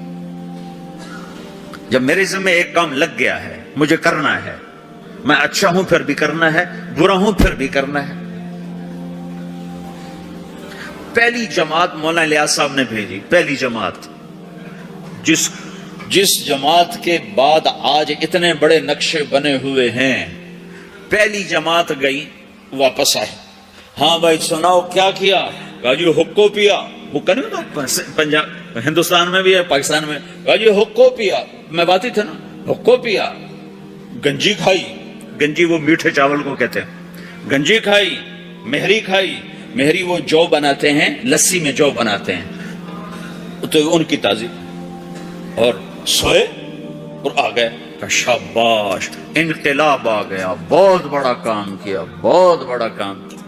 جب میرے ذمہ ایک کام لگ گیا ہے مجھے کرنا ہے، میں اچھا ہوں پھر بھی کرنا ہے، برا ہوں پھر بھی کرنا ہے. پہلی جماعت مولانا الیاس صاحب نے بھیجی، پہلی جماعت، جس جماعت کے بعد آج اتنے بڑے نقشے بنے ہوئے ہیں. پہلی جماعت گئی واپس آئے، ہاں بھائی سناؤ کیا کیا؟ کہا جی حقو پیا. حقہ نہیں ہوتا پنجاب ہندوستان میں بھی ہے، پاکستان میں. کہا جی حقو پیا، میں باتی تھا نا، حقو پیا. گنجی کھائی، گنجی وہ میٹھے چاول کو کہتے ہیں، گنجی کھائی، مہری کھائی. مہری وہ جو بناتے ہیں، لسی میں جو بناتے ہیں، تو ان کی تعظیم. اور سوئے اور آ گئے. شاباش، انقلاب آ گیا، بہت بڑا کام کیا، بہت بڑا کام کیا.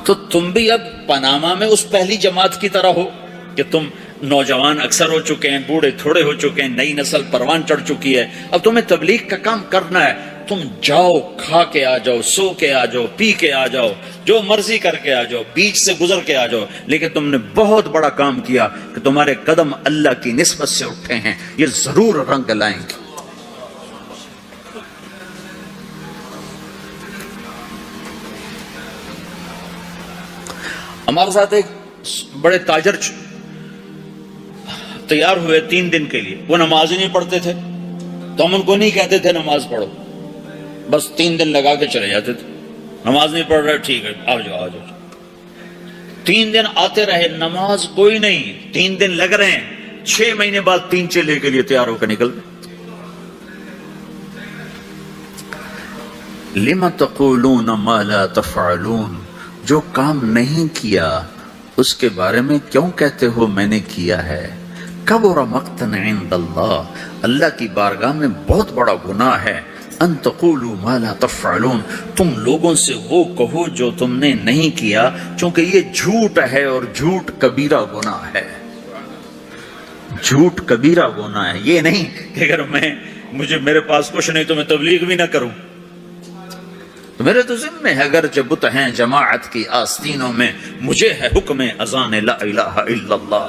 تو تم بھی اب پاناما میں اس پہلی جماعت کی طرح ہو کہ تم نوجوان اکثر ہو چکے ہیں، بوڑھے تھوڑے ہو چکے ہیں، نئی نسل پروان چڑھ چکی ہے. اب تمہیں تبلیغ کا کام کرنا ہے، تم جاؤ، کھا کے آ جاؤ، سو کے آ جاؤ، پی کے آ جاؤ، جو مرضی کر کے آ جاؤ، بیچ سے گزر کے آ جاؤ، لیکن تم نے بہت بڑا کام کیا کہ تمہارے قدم اللہ کی نسبت سے اٹھے ہیں. یہ ضرور رنگ لائیں گے. ہمارے ساتھ ایک بڑے تاجر تیار ہوئے 3 دن کے لیے، وہ نماز ہی نہیں پڑھتے تھے، تو ہم ان کو نہیں کہتے تھے نماز پڑھو، بس 3 دن لگا کے چلے جاتے تھے. نماز نہیں پڑھ رہے، ٹھیک ہے آ جاؤ آ جاؤ۔ 3 دن آتے رہے، نماز کوئی نہیں، 3 دن لگ رہے ہیں، 6 مہینے بعد 3 چیلے کے لیے تیار ہو کر نکل گئے۔ لِمَ تَقُولُونَ مَا لَا تَفْعَلُونَ، جو کام نہیں کیا اس کے بارے میں کیوں کہتے ہو میں نے کیا ہے؟ کبر مقتا عند اللہ، اللہ کی بارگاہ میں بہت بڑا گناہ ہے، ان تقولوا ما لا تفعلون، تم لوگوں سے وہ کہو جو تم نے نہیں کیا، چونکہ یہ جھوٹ ہے اور جھوٹ کبیرہ گناہ ہے۔ جھوٹ کبیرہ گناہ ہے، یہ نہیں کہ اگر میرے پاس کچھ نہیں تو میں تبلیغ بھی نہ کروں۔ میرے تو ذمہ ہے، اگر بت ہیں جماعت کی آستینوں میں، مجھے ہے حکم اذان لا الہ الا اللہ،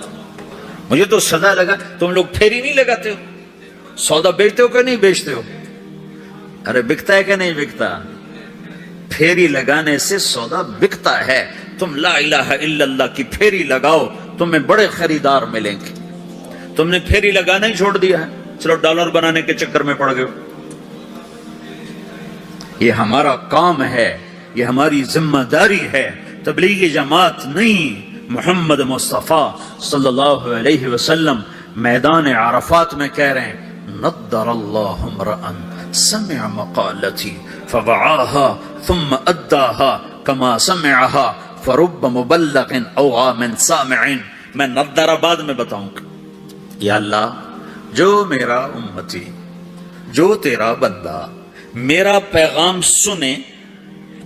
مجھے تو سزا لگا۔ تم لوگ پھیری نہیں لگاتے ہو، سودا بیچتے ہو کہ نہیں بیچتے ہو؟ ارے بکتا ہے کہ نہیں بکتا؟ پھیری لگانے سے سودا بکتا ہے۔ تم لا الہ الا اللہ کی پھیری لگاؤ، تمہیں بڑے خریدار ملیں گے۔ تم نے پھیری لگانا ہی چھوڑ دیا ہے، چلو ڈالر بنانے کے چکر میں پڑ گئے ہو۔ یہ ہمارا کام ہے، یہ ہماری ذمہ داری ہے، تبلیغی جماعت نہیں۔ محمد مصطفیٰ صلی اللہ علیہ وسلم میدان عرفات میں کہہ رہے ہیں، نضر اللہ امرأ سمع مقالتی فوعاها ثم اداها كما سمعها فرب مبلغ اوعى من سامع۔ میں نضر بعد میں بتاؤں گا۔ یا اللہ، جو میرا امتی، جو تیرا بندہ میرا پیغام سنے،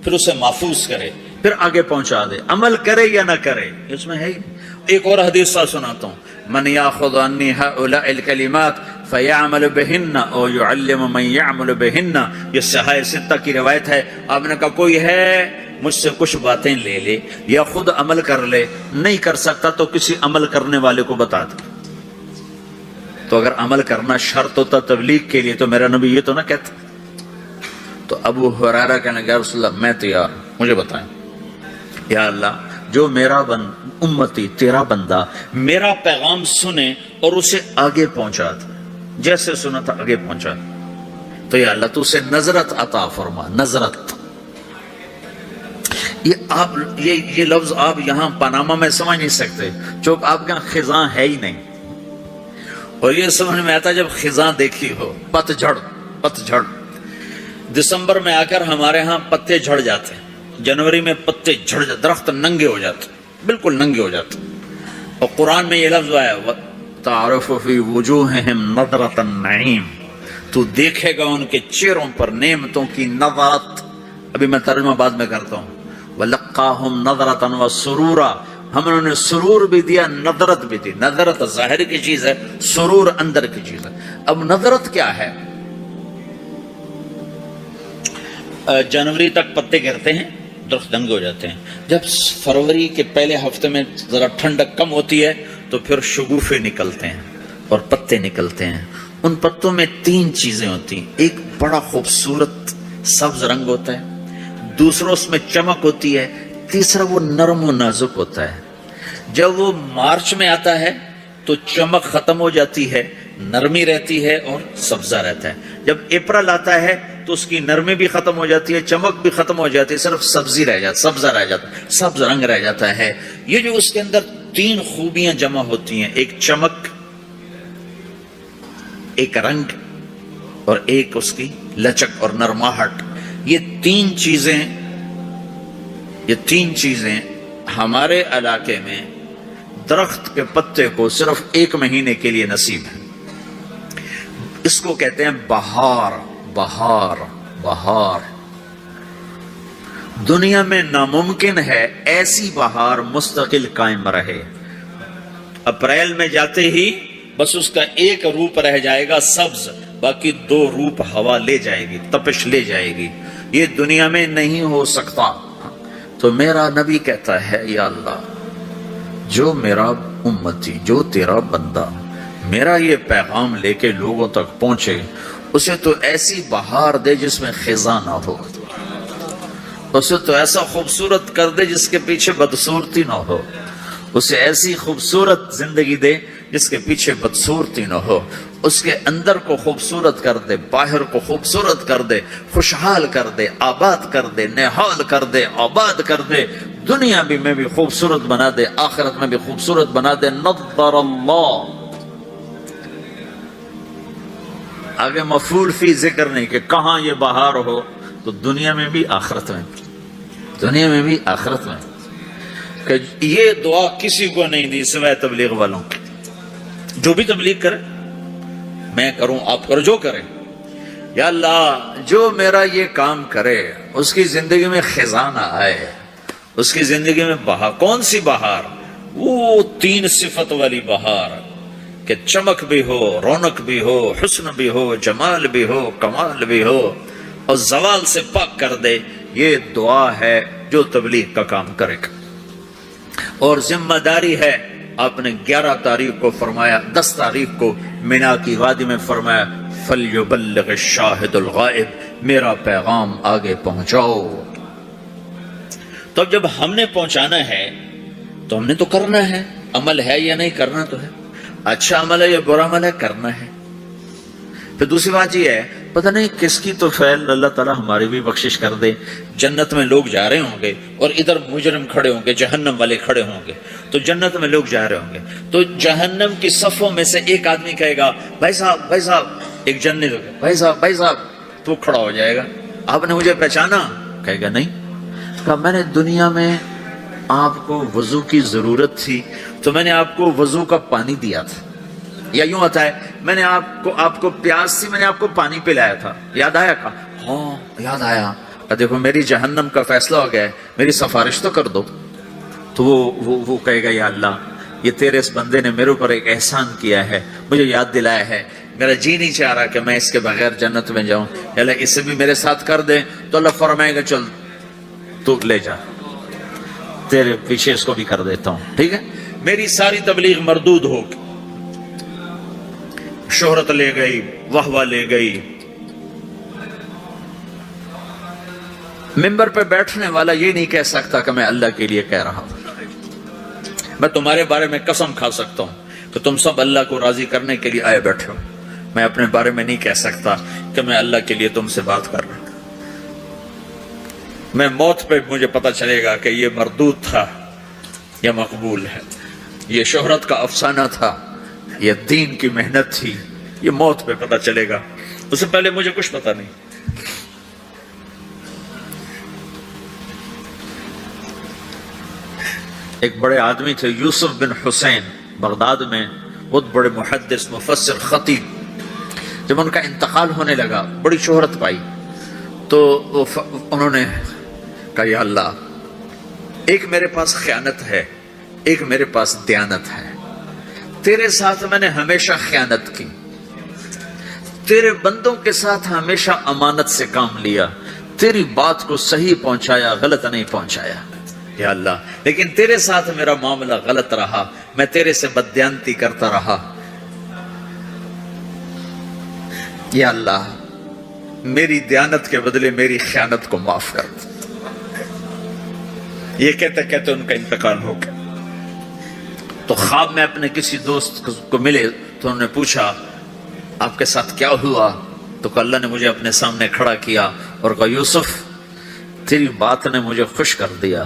پھر اسے محفوظ کرے، پھر آگے پہنچا دے، عمل کرے یا نہ کرے، اس میں ہے ہی۔ ایک اور حدیث سناتا ہوں، من یاخذ عنی هؤلاء الکلمات فیعمل بہن او یعلم من یعمل بہن، یہ صحیح ستہ کی روایت ہے۔ آپ نے کہا کوئی ہے مجھ سے کچھ باتیں لے لے یا خود عمل کر لے، نہیں کر سکتا تو کسی عمل کرنے والے کو بتا دے۔ تو اگر عمل کرنا شرط ہوتا تبلیغ کے لیے تو میرا نبی یہ تو نہ کہتا۔ تو ابو ہریرہ کہنے لگا، رسول اللہ میں تیار، مجھے بتائیں۔ یا اللہ، جو میرا امتی تیرا بندہ میرا پیغام سنے اور اسے آگے پہنچا دے، جیسے سنا تھا آگے پہنچا دے، تو یا اللہ تو اسے نظرت عطا فرما۔ نظرت، یہ لفظ آپ یہاں پاناما میں سمجھ نہیں سکتے، چونکہ آپ کے یہاں خزاں ہے ہی نہیں، اور یہ سمجھ میں آتا جب خزاں دیکھی ہو۔ پتجھڑ دسمبر میں آ کر ہمارے ہاں پتے جھڑ جاتے ہیں، جنوری میں پتے جھڑ جاتے، درخت ننگے ہو جاتے، بالکل ننگے ہو جاتے۔ اور قرآن میں یہ لفظ آیا، تعرف فی وجوہہم نظرۃ النعیم، تو دیکھے گا ان کے چہروں پر نعمتوں کی نظرت۔ ابھی میں ترجمہ بعد میں کرتا ہوں۔ وَلَقَّاهُمْ نَظْرَةً وَسُرُورًا، ہم انہوں نے سرور بھی دیا، نظرت بھی دی۔ نظرت ظاہر کی چیز ہے، سرور اندر کی چیز ہے۔ اب نظرت کیا ہے؟ جنوری تک پتے گرتے ہیں، درخت ننگے ہو جاتے ہیں۔ جب فروری کے پہلے ہفتے میں ذرا ٹھنڈک کم ہوتی ہے تو پھر شگوفے نکلتے ہیں اور پتے نکلتے ہیں۔ ان پتوں میں 3 چیزیں ہوتی ہیں، ایک بڑا خوبصورت سبز رنگ ہوتا ہے، دوسرا اس میں چمک ہوتی ہے، تیسرا وہ نرم و نازک ہوتا ہے۔ جب وہ مارچ میں آتا ہے تو چمک ختم ہو جاتی ہے، نرمی رہتی ہے اور سبزہ رہتا ہے۔ جب اپریل آتا ہے تو اس کی نرمی بھی ختم ہو جاتی ہے، چمک بھی ختم ہو جاتی ہے، صرف سبزی رہ جاتی، سبزہ رہ جاتا ہے، سبز رنگ رہ جاتا ہے۔ یہ جو اس کے اندر 3 خوبیاں جمع ہوتی ہیں، ایک چمک، ایک رنگ اور ایک اس کی لچک اور نرماہٹ، یہ تین چیزیں ہمارے علاقے میں درخت کے پتے کو صرف 1 مہینے کے لیے نصیب ہے۔ اس کو کہتے ہیں بہار۔ بہار بہار دنیا میں ناممکن ہے ایسی بہار مستقل قائم رہے۔ اپریل میں جاتے ہی بس اس کا ایک روپ رہ جائے گا سبز، باقی 2 روپ ہوا لے جائے گی، تپش لے جائے گی۔ یہ دنیا میں نہیں ہو سکتا۔ تو میرا نبی کہتا ہے، یا اللہ، جو میرا امتی، جو تیرا بندہ میرا یہ پیغام لے کے لوگوں تک پہنچے، اسے تو ایسی بہار دے جس میں خزاں نہ ہو، اسے تو ایسا خوبصورت کر دے جس کے پیچھے بدصورتی نہ ہو، اسے ایسی خوبصورت زندگی دے جس کے پیچھے بدصورتی نہ ہو، اس کے اندر کو خوبصورت کر دے، باہر کو خوبصورت کر دے، خوشحال کر دے، آباد کر دے، نہال کر دے، آباد کر دے، دنیا بھی میں بھی خوبصورت بنا دے، آخرت میں بھی خوبصورت بنا دے۔ نظر اللہ، آگے مفعول فی ذکر نہیں کہ کہاں یہ بہار ہو، تو دنیا میں بھی آخرت میں بھی، دنیا میں بھی آخرت میں کہ یہ دعا کسی کو نہیں دی سوائے تبلیغ والوں کی۔ جو بھی تبلیغ کرے، میں کروں آپ کرو، جو کرے، یا اللہ جو میرا یہ کام کرے اس کی زندگی میں خزانہ آئے، اس کی زندگی میں بہار۔ کون سی بہار؟ وہ 3 صفت والی بہار کہ چمک بھی ہو، رونق بھی ہو، حسن بھی ہو، جمال بھی ہو، کمال بھی ہو، اور زوال سے پاک کر دے۔ یہ دعا ہے جو تبلیغ کا کام کرے گا۔ اور ذمہ داری ہے، آپ نے 11 تاریخ کو فرمایا، 10 تاریخ کو مینا کی وادی میں فرمایا فَلْيُبَلِّغِ الشَّاهِدُ الْغَائِبُ، میرا پیغام آگے پہنچاؤ۔ تو اب جب ہم نے پہنچانا ہے تو ہم نے تو کرنا ہے، عمل ہے یا نہیں، کرنا تو ہے، اچھا عمل ہے یا برا عمل ہے، کرنا ہے۔ پھر دوسری بات یہ ہے، پتہ نہیں کس کی تو فعل اللہ تعالیٰ ہماری بھی بخشش کر دے، جنت میں لوگ جا رہے ہوں گے اور ادھر مجرم کھڑے ہوں گے، جہنم والے کھڑے ہوں گے، تو جنت میں لوگ جا رہے ہوں گے، تو جہنم کی صفوں میں سے ایک آدمی کہے گا بھائی صاحب، بھائی صاحب، ایک جنت ہوگا، بھائی صاحب، بھائی صاحب، تو کھڑا ہو جائے گا، آپ نے مجھے پہچانا؟ کہے گا نہیں۔ کہا میں نے دنیا میں آپ کو وضو کی ضرورت تھی تو میں نے آپ کو وضو کا پانی دیا تھا، یا یوں ہوتا ہے میں نے آپ کو پیاس تھی، میں نے آپ کو پانی پلایا تھا، یاد آیا؟ کہا ہاں یاد آیا۔ دیکھو میری جہنم کا فیصلہ ہو گیا ہے، میری سفارش تو کر دو۔ تو وہ کہے گا یا اللہ یہ تیرے اس بندے نے میرے اوپر ایک احسان کیا ہے، مجھے یاد دلایا ہے، میرا جی نہیں چاہ رہا کہ میں اس کے بغیر جنت میں جاؤں، یا اللہ اسے بھی میرے ساتھ کر دے۔ تو اللہ فرمائے گا چل تو لے جا، تیرے پیچھے اس کو بھی کر دیتا ہوں، ٹھیک ہے؟ میری ساری تبلیغ مردود ہوگی، شہرت لے گئی، واہ واہ لے گئی۔ ممبر پہ بیٹھنے والا یہ نہیں کہہ سکتا کہ میں اللہ کے لیے کہہ رہا ہوں۔ میں تمہارے بارے میں قسم کھا سکتا ہوں کہ تم سب اللہ کو راضی کرنے کے لیے آئے بیٹھے ہو، میں اپنے بارے میں نہیں کہہ سکتا کہ میں اللہ کے لیے تم سے بات کر رہا ہوں۔ میں موت پہ مجھے پتہ چلے گا کہ یہ مردود تھا یا مقبول ہے، یہ شہرت کا افسانہ تھا، یہ دین کی محنت تھی، یہ موت پہ پتہ چلے گا، اس سے پہلے مجھے کچھ پتہ نہیں۔ ایک بڑے آدمی تھے یوسف بن حسین، بغداد میں بہت بڑے محدث، مفسر، خطیب۔ جب ان کا انتقال ہونے لگا بڑی شہرت پائی، تو انہوں نے کہا یا اللہ ایک میرے پاس خیانت ہے، ایک میرے پاس دیانت ہے، تیرے ساتھ میں نے ہمیشہ خیانت کی، تیرے بندوں کے ساتھ ہمیشہ امانت سے کام لیا، تیری بات کو صحیح پہنچایا، غلط نہیں پہنچایا یا اللہ، لیکن تیرے ساتھ میرا معاملہ غلط رہا، میں تیرے سے بددیانتی کرتا رہا، یا اللہ میری دیانت کے بدلے میری خیانت کو معاف کر دے۔ یہ کہتے کہتے ان کا انتقال ہو گیا۔ تو خواب میں اپنے کسی دوست کو ملے تو انہوں نے پوچھا آپ کے ساتھ کیا ہوا؟ تو اللہ نے مجھے اپنے سامنے کھڑا کیا اور کہا یوسف تیری بات نے مجھے خوش کر دیا،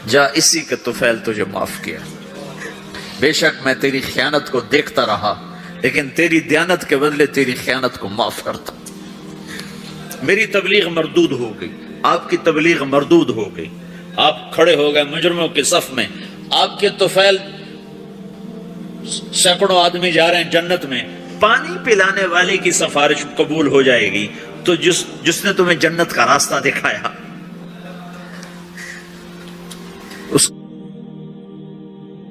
جا اسی کے طفیل تجھے معاف کیا، بے شک میں تیری خیانت کو دیکھتا رہا لیکن تیری دیانت کے بدلے تیری خیانت کو معاف کرتا۔ میری تبلیغ مردود ہو گئی، آپ کی تبلیغ مردود ہو گئی، آپ کھڑے ہو گئے مجرموں کے صف میں، آپ کے طفیل سینکڑوں آدمی جا رہے ہیں جنت میں، پانی پلانے والے کی سفارش قبول ہو جائے گی تو جس نے تمہیں جنت کا راستہ دکھایا اس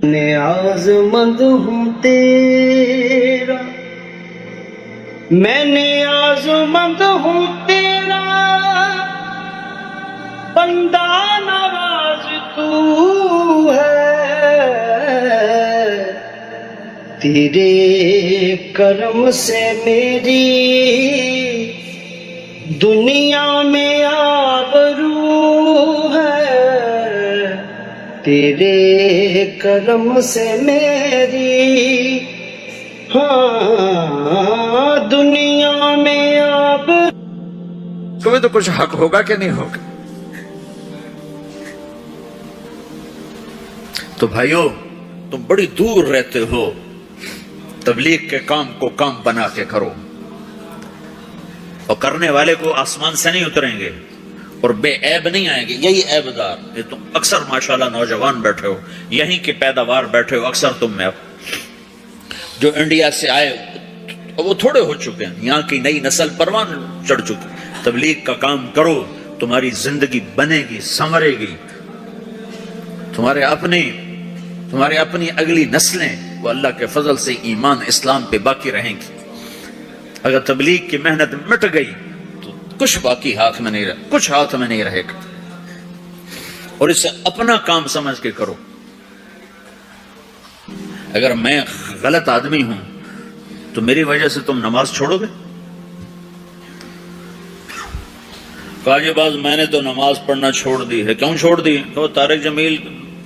نیازمند ہوں تیرا، میں نیازمند ہوں تیرا، بندہ نواز تو ہے، تیرے کرم سے میری دنیا میں آبرو ہے، تیرے کرم سے میری ہاں دنیا میں اب تمہیں تو کچھ حق ہوگا کہ نہیں ہوگا؟ تو بھائیو، تم بڑی دور رہتے ہو، تبلیغ کے کام کو کام بنا کے کرو، اور کرنے والے کو آسمان سے نہیں اتریں گے اور بے عیب نہیں آئیں گے، یہی عیب دار یہ تم اکثر ماشاءاللہ نوجوان بیٹھے ہو، یہیں کی پیداوار بیٹھے ہو، اکثر تم میں جو انڈیا سے آئے وہ تھوڑے ہو چکے ہیں، یہاں کی نئی نسل پروان چڑھ چکی۔ تبلیغ کا کام کرو، تمہاری زندگی بنے گی، سنورے گی، تمہارے اپنی اگلی نسلیں وہ اللہ کے فضل سے ایمان اسلام پہ باقی رہیں گی۔ اگر تبلیغ کی محنت مٹ گئی تو کچھ باقی ہاتھ میں نہیں رہے گا، اور اسے اپنا کام سمجھ کے کرو۔ اگر میں غلط آدمی ہوں تو میری وجہ سے تم نماز چھوڑو گے؟ کہا جی باز میں نے تو نماز پڑھنا چھوڑ دی ہے۔ کیوں چھوڑ دی؟ کہ طارق جمیل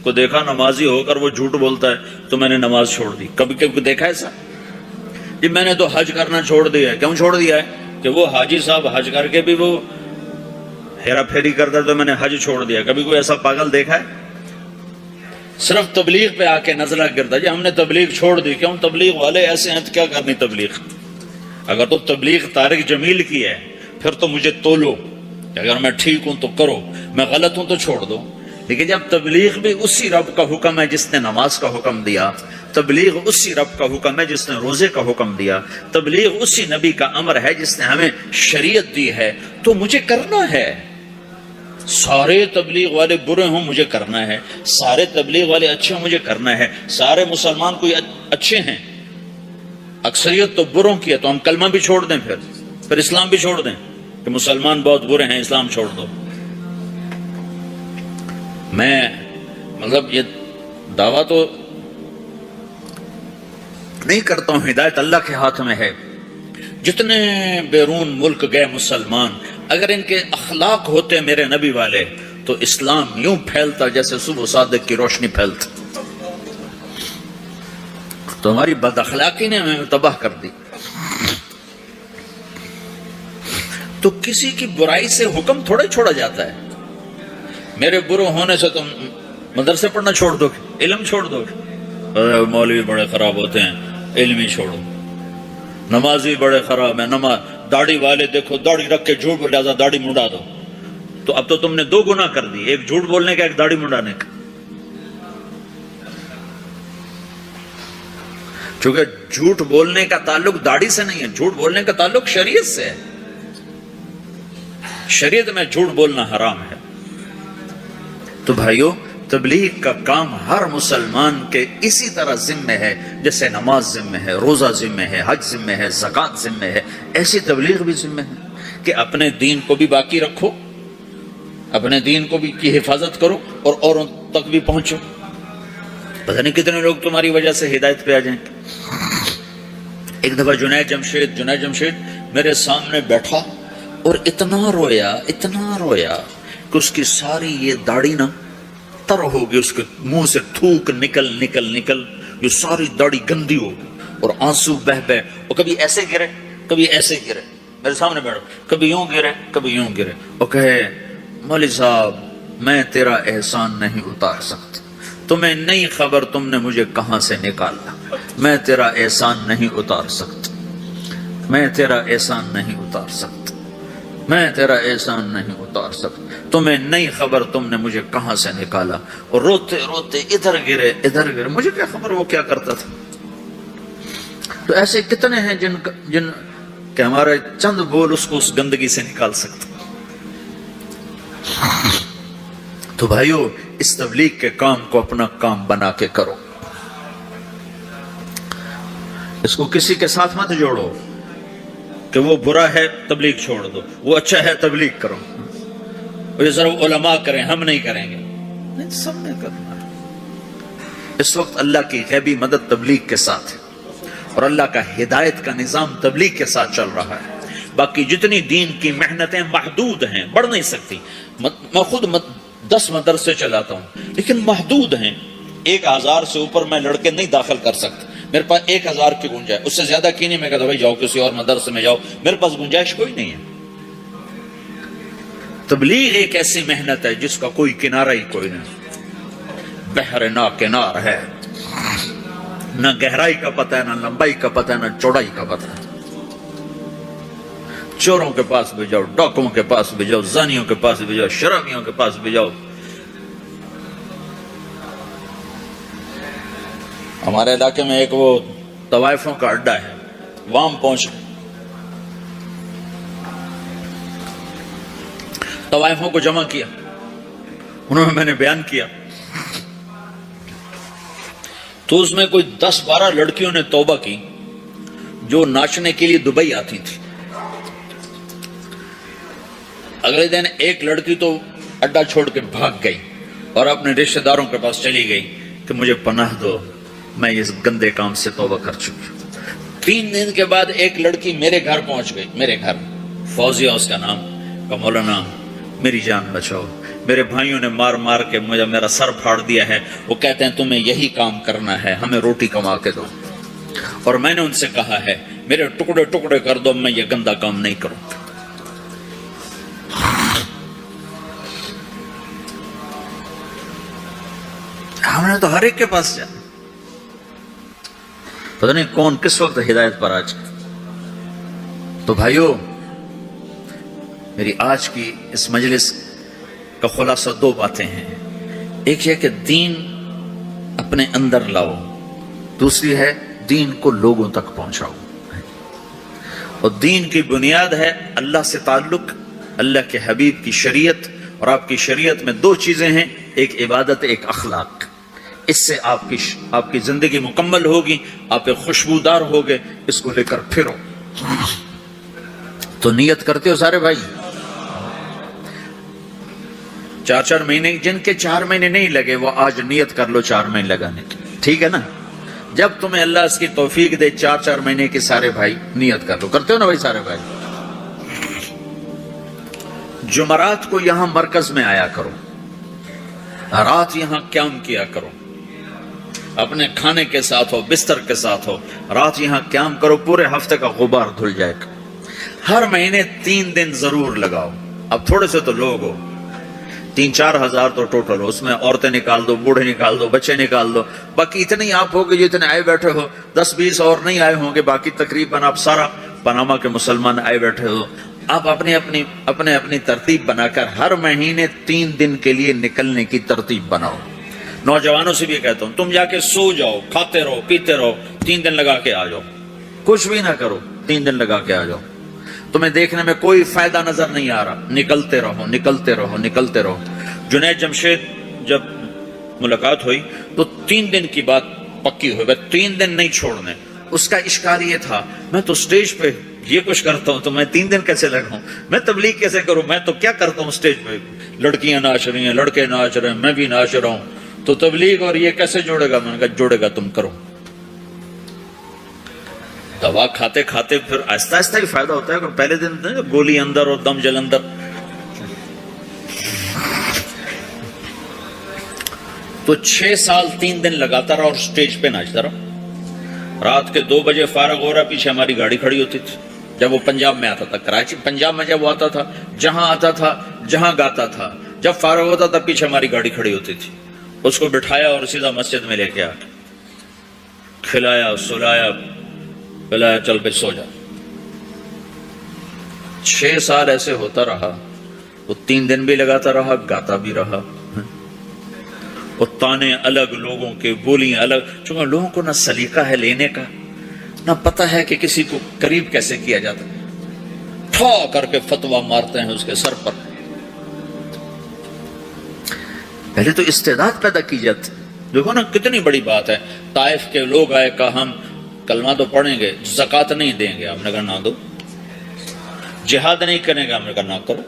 کو دیکھا نمازی ہو کر وہ جھوٹ بولتا ہے تو میں نے نماز چھوڑ دی۔ کبھی کبھی دیکھا ایسا؟ جی میں نے تو حج کرنا چھوڑ دیا ہے۔ کیوں چھوڑ دیا ہے؟ کہ وہ حاجی صاحب حج کر کے بھی وہ ہیرا پھیری کرتا ہے تو میں نے حج چھوڑ دیا۔ کبھی کوئی ایسا پاگل دیکھا ہے؟ صرف تبلیغ پہ آ کے نزلہ گرتا جی ہم نے تبلیغ چھوڑ دی۔ کیوں؟ تبلیغ والے ایسے ہیں تو کیا کرنی تبلیغ؟ اگر تو تبلیغ طارق جمیل کی ہے پھر تو مجھے تولو، اگر میں ٹھیک ہوں تو کرو، میں غلط ہوں تو چھوڑ دو۔ لیکن جب تبلیغ بھی اسی رب کا حکم ہے جس نے نماز کا حکم دیا، تبلیغ اسی رب کا حکم ہے جس نے روزے کا حکم دیا، تبلیغ اسی نبی کا امر ہے جس نے ہمیں شریعت دی ہے، تو مجھے کرنا ہے۔ سارے تبلیغ والے برے ہوں مجھے کرنا ہے، سارے تبلیغ والے اچھے ہوں مجھے کرنا ہے، سارے مسلمان کوئی اچھے ہیں، اکثریت تو بروں کی ہے، تو ہم کلمہ بھی چھوڑ دیں، پھر اسلام بھی چھوڑ دیں کہ مسلمان بہت برے ہیں اسلام چھوڑ دو۔ میں مطلب یہ دعویٰ تو نہیں کرتا ہوں، ہدایت اللہ کے ہاتھ میں ہے۔ جتنے بیرون ملک گئے مسلمان، اگر ان کے اخلاق ہوتے میرے نبی والے تو اسلام یوں پھیلتا جیسے صبح صادق کی روشنی پھیلتی۔ تو ہماری بد اخلاقی نے ہمیں تباہ کر دی۔ تو کسی کی برائی سے حکم تھوڑا چھوڑا جاتا ہے۔ میرے برو ہونے سے تم مدرسے پڑھنا چھوڑ دو گے، علم چھوڑ دو گے؟ مولوی بڑے خراب ہوتے ہیں، علم ہی چھوڑو۔ نمازی بڑے خراب ہیں، داڑھی والے دیکھو داڑھی رکھ کے جھوٹ بول جاتا، داڑھی منڈا دو۔ تو اب تو تم نے دو گناہ کر دی، ایک جھوٹ بولنے کا، ایک داڑھی منڈانے کا۔ چونکہ جھوٹ بولنے کا تعلق داڑھی سے نہیں ہے، جھوٹ بولنے کا تعلق شریعت سے ہے۔ شریعت میں جھوٹ بولنا حرام ہے۔ تو بھائیو، تبلیغ کا کام ہر مسلمان کے اسی طرح ذمہ ہے جیسے نماز ذمہ ہے، روزہ ذمہ ہے، حج ذمہ ہے، زکوٰۃ ذمہ ہے، ایسی تبلیغ بھی ذمہ ہے کہ اپنے دین کو بھی باقی رکھو، اپنے دین کو بھی کی حفاظت کرو اور اوروں تک بھی پہنچو۔ پتہ نہیں کتنے لوگ تمہاری وجہ سے ہدایت پہ آ جائیں گے۔ ایک دفعہ جنید جمشید میرے سامنے بیٹھا اور اتنا رویا کہ اس کی ساری یہ داڑھی نا تر ہوگی، اس کے منہ سے تھوک نکل یہ ساری داڑھی گندی ہوگی اور آنسو بہ اور کبھی ایسے گرے کبھی ایسے گرے، میرے سامنے بیٹھو، کبھی یوں گرے اور کہے مولوی صاحب میں تیرا احسان نہیں اتار سکتا، تمہیں نہیں خبر تم نے مجھے کہاں سے نکالا، میں تیرا احسان نہیں اتار سکتا، میں تیرا احسان نہیں اتار سکتا، میں تیرا احسان نہیں اتار سکتا، تمہیں نہیں خبر تم نے مجھے کہاں سے نکالا، اور روتے روتے ادھر گرے، مجھے کیا خبر وہ کیا کرتا تھا۔ تو ایسے کتنے ہیں جن کہ ہمارے چند بول اس کو اس گندگی سے نکال سکتے۔ تو بھائیو، اس تبلیغ کے کام کو اپنا کام بنا کے کرو، اس کو کسی کے ساتھ مت جوڑو کہ وہ برا ہے تبلیغ چھوڑ دو، وہ اچھا ہے تبلیغ کرو، یہ صرف علماء کریں ہم نہیں کریں گے، نہیں، سب نے کرنا ہے۔ اس وقت اللہ کی غیبی مدد تبلیغ کے ساتھ ہے اور اللہ کا ہدایت کا نظام تبلیغ کے ساتھ چل رہا ہے۔ باقی جتنی دین کی محنتیں محدود ہیں، بڑھ نہیں سکتی۔ میں خود 10 مدرسے چلاتا ہوں لیکن محدود ہیں، 1000 سے اوپر میں لڑکے نہیں داخل کر سکتا، میرے پاس 1000 کی گنجائش، اس سے زیادہ کی نہیں۔ میں کہتا بھائی جاؤ کسی اور مدرسے میں جاؤ، میرے پاس گنجائش کوئی نہیں ہے۔ تبلیغ ایک ایسی محنت ہے جس کا کوئی کنارہ ہی کوئی نہیں، بحر نا کنار ہے، نہ گہرائی کا پتہ ہے، نہ لمبائی کا پتہ ہے، نہ چوڑائی کا پتہ ہے۔ چوروں کے پاس بھی جاؤ، ڈاکوؤں کے پاس بھی جاؤ، زانیوں کے پاس بھی جاؤ، شرابیوں کے پاس بھی جاؤ۔ ہمارے علاقے میں ایک وہ طوائفوں کا اڈا ہے، وہاں پہنچ گئے، طوائفوں کو جمع کیا، انہوں نے میں نے بیان کیا تو اس میں کوئی 10-12 لڑکیوں نے توبہ کی جو ناچنے کے لیے دبئی آتی تھی۔ اگلے دن ایک لڑکی تو اڈا چھوڑ کے بھاگ گئی اور اپنے رشتہ داروں کے پاس چلی گئی کہ مجھے پناہ دو، میں اس گندے کام سے توبہ کر چکی ہوں۔ 3 دن کے بعد ایک لڑکی میرے گھر پہنچ گئی، میرے گھر، فوزیہ اس کا نام، کہ مولانا میری جان بچاؤ، میرے بھائیوں نے مار مار کے مجھے میرا سر پھاڑ دیا ہے، وہ کہتے ہیں تمہیں یہی کام کرنا ہے، ہمیں روٹی کما کے دو، اور میں نے ان سے کہا ہے میرے ٹکڑے ٹکڑے کر دو، میں یہ گندا کام نہیں کروں۔ ہم نے تو ہر ایک کے پاس جانا، پتہ نہیں کون کس وقت ہدایت پر آ جائے۔ تو بھائیو، میری آج کی اس مجلس کا خلاصہ 2 باتیں ہیں، ایک یہ کہ دین اپنے اندر لاؤ، دوسری ہے دین کو لوگوں تک پہنچاؤ، اور دین کی بنیاد ہے اللہ سے تعلق، اللہ کے حبیب کی شریعت، اور آپ کی شریعت میں 2 چیزیں ہیں، ایک عبادت، ایک اخلاق۔ اس سے آپ کی زندگی مکمل ہوگی، آپ ایک خوشبودار ہوگے، اس کو لے کر پھرو۔ تو نیت کرتے ہو سارے بھائی؟ 4 مہینے، جن کے 4 مہینے نہیں لگے وہ آج نیت کر لو 4 مہینے لگانے کی، ٹھیک ہے نا؟ جب تمہیں اللہ اس کی توفیق دے 4 مہینے کے سارے بھائی نیت کر لو، کرتے ہو نا بھائی سارے بھائی؟ جمعرات کو یہاں مرکز میں آیا کرو، رات یہاں قیام کیا کرو، اپنے کھانے کے ساتھ ہو، بستر کے ساتھ ہو، رات یہاں قیام کرو، پورے ہفتے کا غبار دھل جائے گا۔ ہر مہینے 3 دن ضرور لگاؤ، اب تھوڑے سے تو لوگ ہو، 3-4 ہزار تو ٹوٹل ہو، اس میں عورتیں نکال دو، بوڑھے نکال دو، بچے نکال دو، باقی اتنے ہی آپ ہوگے جتنے آئے بیٹھے ہو، 10-20 اور نہیں آئے ہوں گے، باقی تقریباً آپ سارا پاناما کے مسلمان آئے بیٹھے ہو۔ آپ اپنی ترتیب بنا کر ہر مہینے 3 دن کے لیے نکلنے کی ترتیب بناؤ۔ نوجوانوں سے بھی کہتا ہوں، تم جا کے سو جاؤ، کھاتے رہو، پیتے رہو، 3 دن لگا کے آ جاؤ، کچھ بھی نہ کرو، 3 دن لگا کے آ جاؤ، تمہیں دیکھنے میں کوئی فائدہ نظر نہیں آ رہا، نکلتے رہو، نکلتے رہو، نکلتے رہو۔ جنید جمشید جب ملاقات ہوئی تو 3 دن کی بات پکی ہوئی، 3 دن نہیں چھوڑنے۔ اس کا اشکال یہ تھا، میں تو سٹیج پہ یہ کچھ کرتا ہوں تو میں 3 دن کیسے لگاؤں، میں تبلیغ کیسے کروں، میں تو کیا کرتا ہوں سٹیج پہ، لڑکیاں ناچ رہی ہیں، لڑکے ناچ رہے ہیں، میں بھی ناچ رہا ہوں، تو تبلیغ اور یہ کیسے جوڑے گا؟ میں نے کہا جوڑے گا، تم کرو۔ دوا کھاتے کھاتے پھر آہستہ آہستہ ہی فائدہ ہوتا ہے، پہلے دن گولی اندر اور دم جلندر۔ تو 6 سال 3 دن لگاتا رہا اور سٹیج پہ ناچتا رہا۔ رات کے 2 بجے فارغ ہو رہا، پیچھے ہماری گاڑی کھڑی ہوتی تھی، جب وہ پنجاب میں آتا تھا، کراچی پنجاب میں جب وہ آتا تھا، جہاں آتا تھا، جہاں گاتا تھا، جب فارغ ہوتا تھا پیچھے ہماری گاڑی کھڑی ہوتی تھی، اس کو بٹھایا اور سیدھا مسجد میں لے کے آ، کھلایا، سلایا، پلایا، چل پہ سو جا۔ 6 سال ایسے ہوتا رہا، وہ 3 دن بھی لگاتا رہا، گاتا بھی رہا، وہ تانے الگ، لوگوں کے بولیاں الگ، چونکہ لوگوں کو نہ سلیقہ ہے لینے کا، نہ پتہ ہے کہ کسی کو قریب کیسے کیا جاتا، ٹھا کر کے فتویٰ مارتے ہیں اس کے سر پر۔ پہلے تو استعداد پیدا کی جاتی، دیکھو نا کتنی بڑی بات ہے، طائف کے لوگ آئے، کہا ہم کلمہ تو پڑھیں گے، زکوٰۃ نہیں دیں گے، ہم نے کہا نہ دو، جہاد نہیں کریں گے، ہم نے کہا نہ کرو۔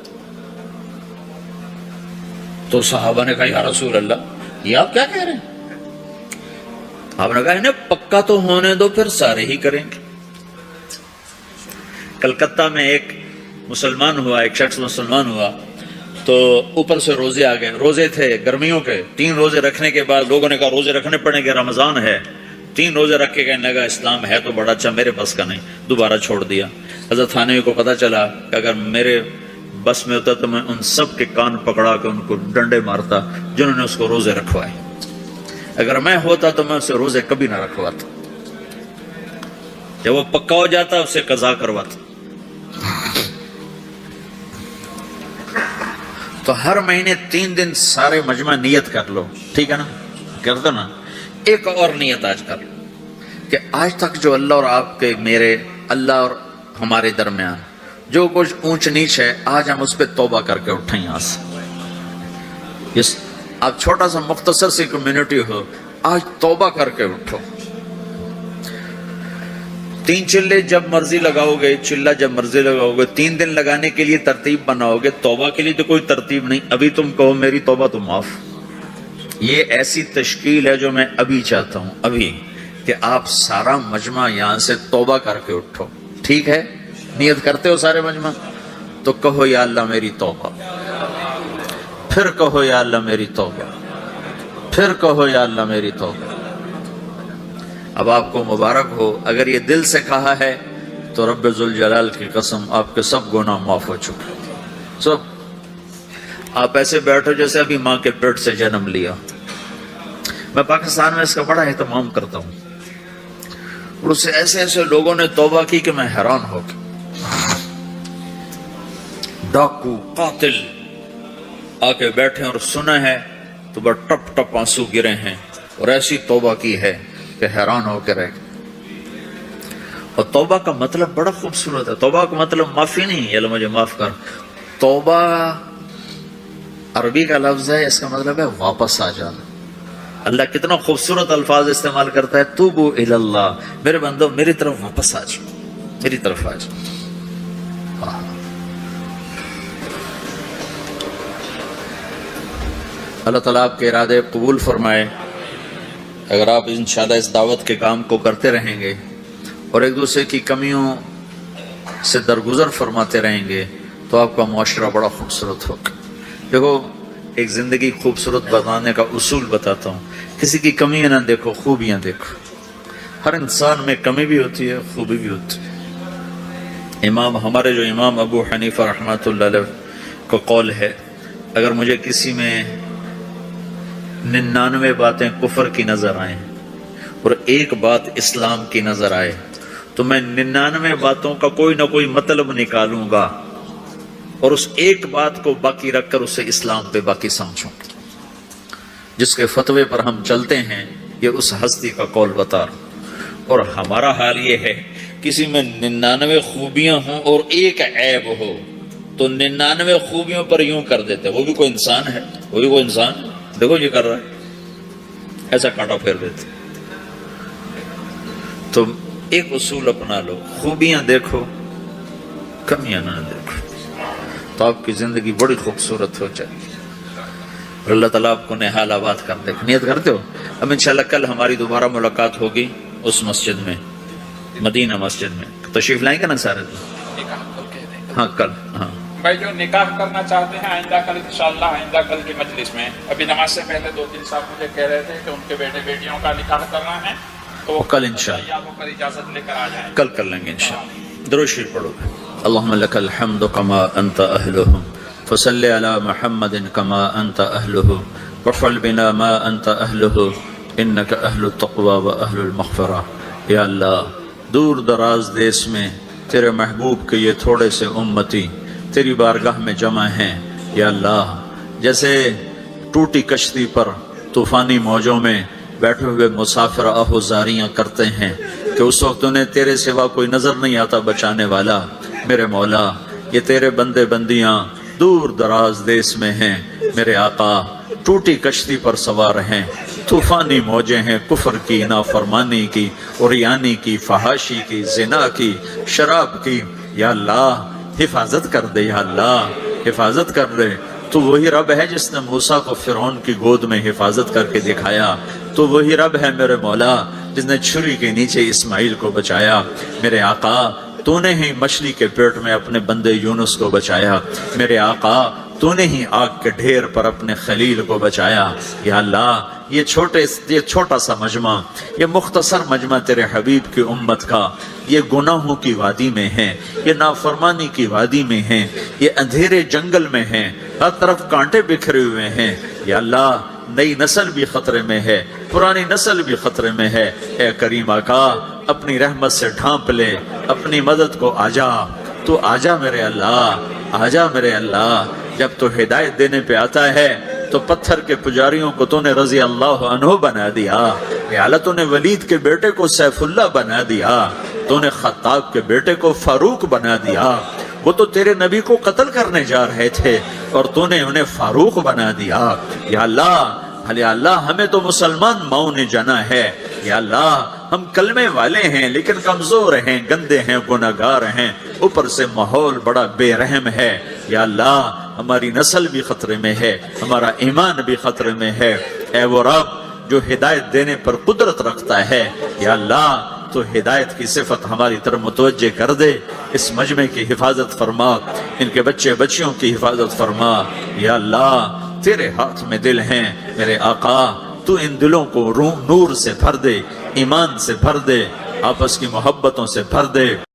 تو صحابہ نے کہا یا رسول اللہ یہ آپ کیا کہہ رہے ہیں؟ آپ نے کہا انہیں پکا تو ہونے دو، پھر سارے ہی کریں گے۔ کلکتہ میں ایک مسلمان ہوا، ایک شخص مسلمان ہوا، تو اوپر سے روزے آ گئے، روزے تھے گرمیوں کے، 3 روزے رکھنے کے بعد لوگوں نے کہا روزے رکھنے پڑیں گے، رمضان ہے۔ 3 روزے رکھ کے کہنے لگا اسلام ہے تو بڑا اچھا، میرے بس کا نہیں، دوبارہ چھوڑ دیا۔ حضرت تھانوی کو پتہ چلا کہ اگر میرے بس میں ہوتا تو میں ان سب کے کان پکڑا کے ان کو ڈنڈے مارتا جنہوں نے اس کو روزے رکھوائے، اگر میں ہوتا تو میں اسے روزے کبھی نہ رکھواتا، جب وہ پکا ہو جاتا اسے قضا کرواتا۔ تو ہر مہینے 3 دن سارے مجمع نیت کر لو، ٹھیک ہے نا، کر دو نا۔ ایک اور نیت آج کر لو کہ آج تک جو اللہ اور آپ کے، میرے، اللہ اور ہمارے درمیان جو کچھ اونچ نیچ ہے، آج ہم اس پہ توبہ کر کے اٹھیں یہاں سے۔ آپ چھوٹا سا مختصر سی کمیونٹی ہو، آج توبہ کر کے اٹھو۔ 3 چلے جب مرضی لگاؤ گے، چلہ جب مرضی لگاؤ گے، 3 دن لگانے کے لیے ترتیب بناؤ گے، توبہ کے لیے تو کوئی ترتیب نہیں۔ ابھی تم کہو میری توبہ تو معاف۔ یہ ایسی تشکیل ہے جو میں ابھی چاہتا ہوں، ابھی، کہ آپ سارا مجمع یہاں سے توبہ کر کے اٹھو، ٹھیک ہے؟ نیت کرتے ہو سارے مجمع؟ تو کہو یا اللہ میری توبہ، پھر کہو یا اللہ میری توبہ، پھر کہو یا اللہ میری توبہ۔ اب آپ کو مبارک ہو، اگر یہ دل سے کہا ہے تو رب ذوالجلال کی قسم آپ کے سب گناہ معاف ہو چکے، سب۔ آپ ایسے بیٹھو جیسے ابھی ماں کے پیٹ سے جنم لیا۔ میں پاکستان میں اس کا بڑا اہتمام کرتا ہوں، اور اس سے ایسے ایسے لوگوں نے توبہ کی کہ میں حیران ہو گیا۔ ڈاکو، قاتل آ کے بیٹھے اور سنا ہے تو بس ٹپ ٹپ آنسو گرے ہیں، اور ایسی توبہ کی ہے کہ حیران ہو کے رہ گئے۔ اور توبہ کا مطلب بڑا خوبصورت ہے۔ توبہ کا مطلب معافی نہیں ہے، اللہ مجھے معاف کر۔ توبہ عربی کا لفظ ہے، اس کا مطلب ہے واپس آ جانا۔ اللہ کتنا خوبصورت الفاظ استعمال کرتا ہے، توبو الی اللہ، میرے بندو میری طرف واپس آ جاؤ، میری طرف آ جاؤ۔ اللہ تعالیٰ آپ کے ارادے قبول فرمائے۔ اگر آپ انشاءاللہ اس دعوت کے کام کو کرتے رہیں گے اور ایک دوسرے کی کمیوں سے درگزر فرماتے رہیں گے تو آپ کا معاشرہ بڑا خوبصورت ہوگا۔ دیکھو، ایک زندگی خوبصورت بنانے کا اصول بتاتا ہوں، کسی کی کمیاں نہ دیکھو، خوبیاں دیکھو۔ ہر انسان میں کمی بھی ہوتی ہے، خوبی بھی ہوتی ہے۔ ہمارے جو امام ابو حنیفہ رحمۃ اللہ علیہ کا قول ہے، اگر مجھے کسی میں 99 باتیں کفر کی نظر آئیں اور ایک بات اسلام کی نظر آئے تو میں 99 باتوں کا کوئی نہ کوئی مطلب نکالوں گا اور اس ایک بات کو باقی رکھ کر اسے اسلام پہ باقی سمجھوں۔ جس کے فتوے پر ہم چلتے ہیں یہ اس ہستی کا قول بتا رہا، اور ہمارا حال یہ ہے کسی میں 99 خوبیاں ہوں اور ایک عیب ہو تو 99 خوبیوں پر یوں کر دیتے، وہ بھی کوئی انسان ہے، وہ بھی کوئی انسان ہے، دیکھو یہ کر رہا ہے، ایسا کانٹا پھیر دیتے۔ تو ایک اصول اپنا لو، خوبیاں دیکھو، کمیاں نہ دیکھو، تو آپ کی زندگی بڑی خوبصورت ہو جائے گی، اور اللہ تعالیٰ آپ کو نہال آباد کر دے۔ نیت کرتے ہو؟ اب انشاءاللہ کل ہماری دوبارہ ملاقات ہوگی اس مسجد میں، مدینہ مسجد میں۔ تشریف لائیں گے نا سارے؟ ہاں کل، ہاں بھائی جو نکاح کرنا چاہتے ہیں آئندہ کل انشاءاللہ، آئندہ کل کی مجلس میں، ابھی نماز سے پہلے 2-3 صاحب مجھے کہہ رہے تھے کہ ان کے بیٹے بیٹیوں کا نکاح کرنا ہے تو وہ کل انشاءاللہ یا وہ کل اجازت لے کر آ جائیں، کل کر لیں گے انشاءاللہ۔ درود شریف پڑھو۔ اللہم لک الحمد کما انت اہلہ، فصلی علی محمد کما انت اہلہ، وافعل بنا ما انت اہلہ، انک اہل التقوی و اہل المغفرہ۔ یا اللہ، دور دراز دیس میں تیرے محبوب کے یہ تھوڑے سے امتی تیری بارگاہ میں جمع ہیں، یا اللہ، جیسے ٹوٹی کشتی پر طوفانی موجوں میں بیٹھے ہوئے مسافر آہوزاریاں کرتے ہیں کہ اس وقت انہیں تیرے سوا کوئی نظر نہیں آتا بچانے والا، میرے مولا یہ تیرے بندے بندیاں دور دراز دیس میں ہیں، میرے آقا ٹوٹی کشتی پر سوار ہیں، طوفانی موجیں ہیں کفر کی، نافرمانی کی، عریانی کی، فحاشی کی، زنا کی، شراب کی، یا اللہ حفاظت کر دے، یا اللہ حفاظت کر دے۔ تو وہی رب ہے جس نے موسیٰ کو فرعون کی گود میں حفاظت کر کے دکھایا، تو وہی رب ہے میرے مولا جس نے چھری کے نیچے اسماعیل کو بچایا، میرے آقا تو نے ہی مچھلی کے پیٹ میں اپنے بندے یونس کو بچایا، میرے آقا تو نے ہی آگ کے ڈھیر پر اپنے خلیل کو بچایا۔ یا اللہ یہ چھوٹا سا مجمع، یہ مختصر مجمع تیرے حبیب کی امت کا، یہ گناہوں کی وادی میں ہیں، یہ نافرمانی کی وادی میں ہیں، یہ اندھیرے جنگل میں ہیں، ہر طرف کانٹے بکھرے ہوئے ہیں۔ یا اللہ نئی نسل بھی خطرے میں ہے، پرانی نسل بھی خطرے میں ہے۔ اے کریم آقا اپنی رحمت سے ڈھانپ لے، اپنی مدد کو آجا، تو آجا میرے اللہ، آجا میرے اللہ۔ جب تو ہدایت دینے پہ آتا ہے تو پتھر کے پجاریوں کو تو نے رضی اللہ عنہ بنا دیا، یا اللہ تو نے ولید کے بیٹے کو سیف اللہ بنا دیا، تو نے خطاب کے بیٹے کو فاروق بنا دیا۔ وہ تو تیرے نبی کو قتل کرنے جا رہے تھے اور تو نے انہیں فاروق بنا دیا۔ یا اللہ ہمیں تو مسلمان ماؤں نے جانا ہے۔ یا اللہ ہم کلمے والے ہیں لیکن کمزور ہیں، گندے ہیں، گناہگار ہیں، اوپر سے ماحول بڑا بے رحم ہے۔ یا اللہ ہماری نسل بھی خطرے میں ہے، ہمارا ایمان بھی خطرے میں ہے۔ اے وہ رب جو ہدایت دینے پر قدرت رکھتا ہے، یا اللہ تو ہدایت کی صفت ہماری طرف متوجہ کر دے۔ اس مجمع کی حفاظت فرما، ان کے بچے بچیوں کی حفاظت فرما۔ یا اللہ تیرے ہاتھ میں دل ہیں میرے آقا، تو ان دلوں کو نور سے بھر دے، ایمان سے بھر دے، آپس کی محبتوں سے بھر دے۔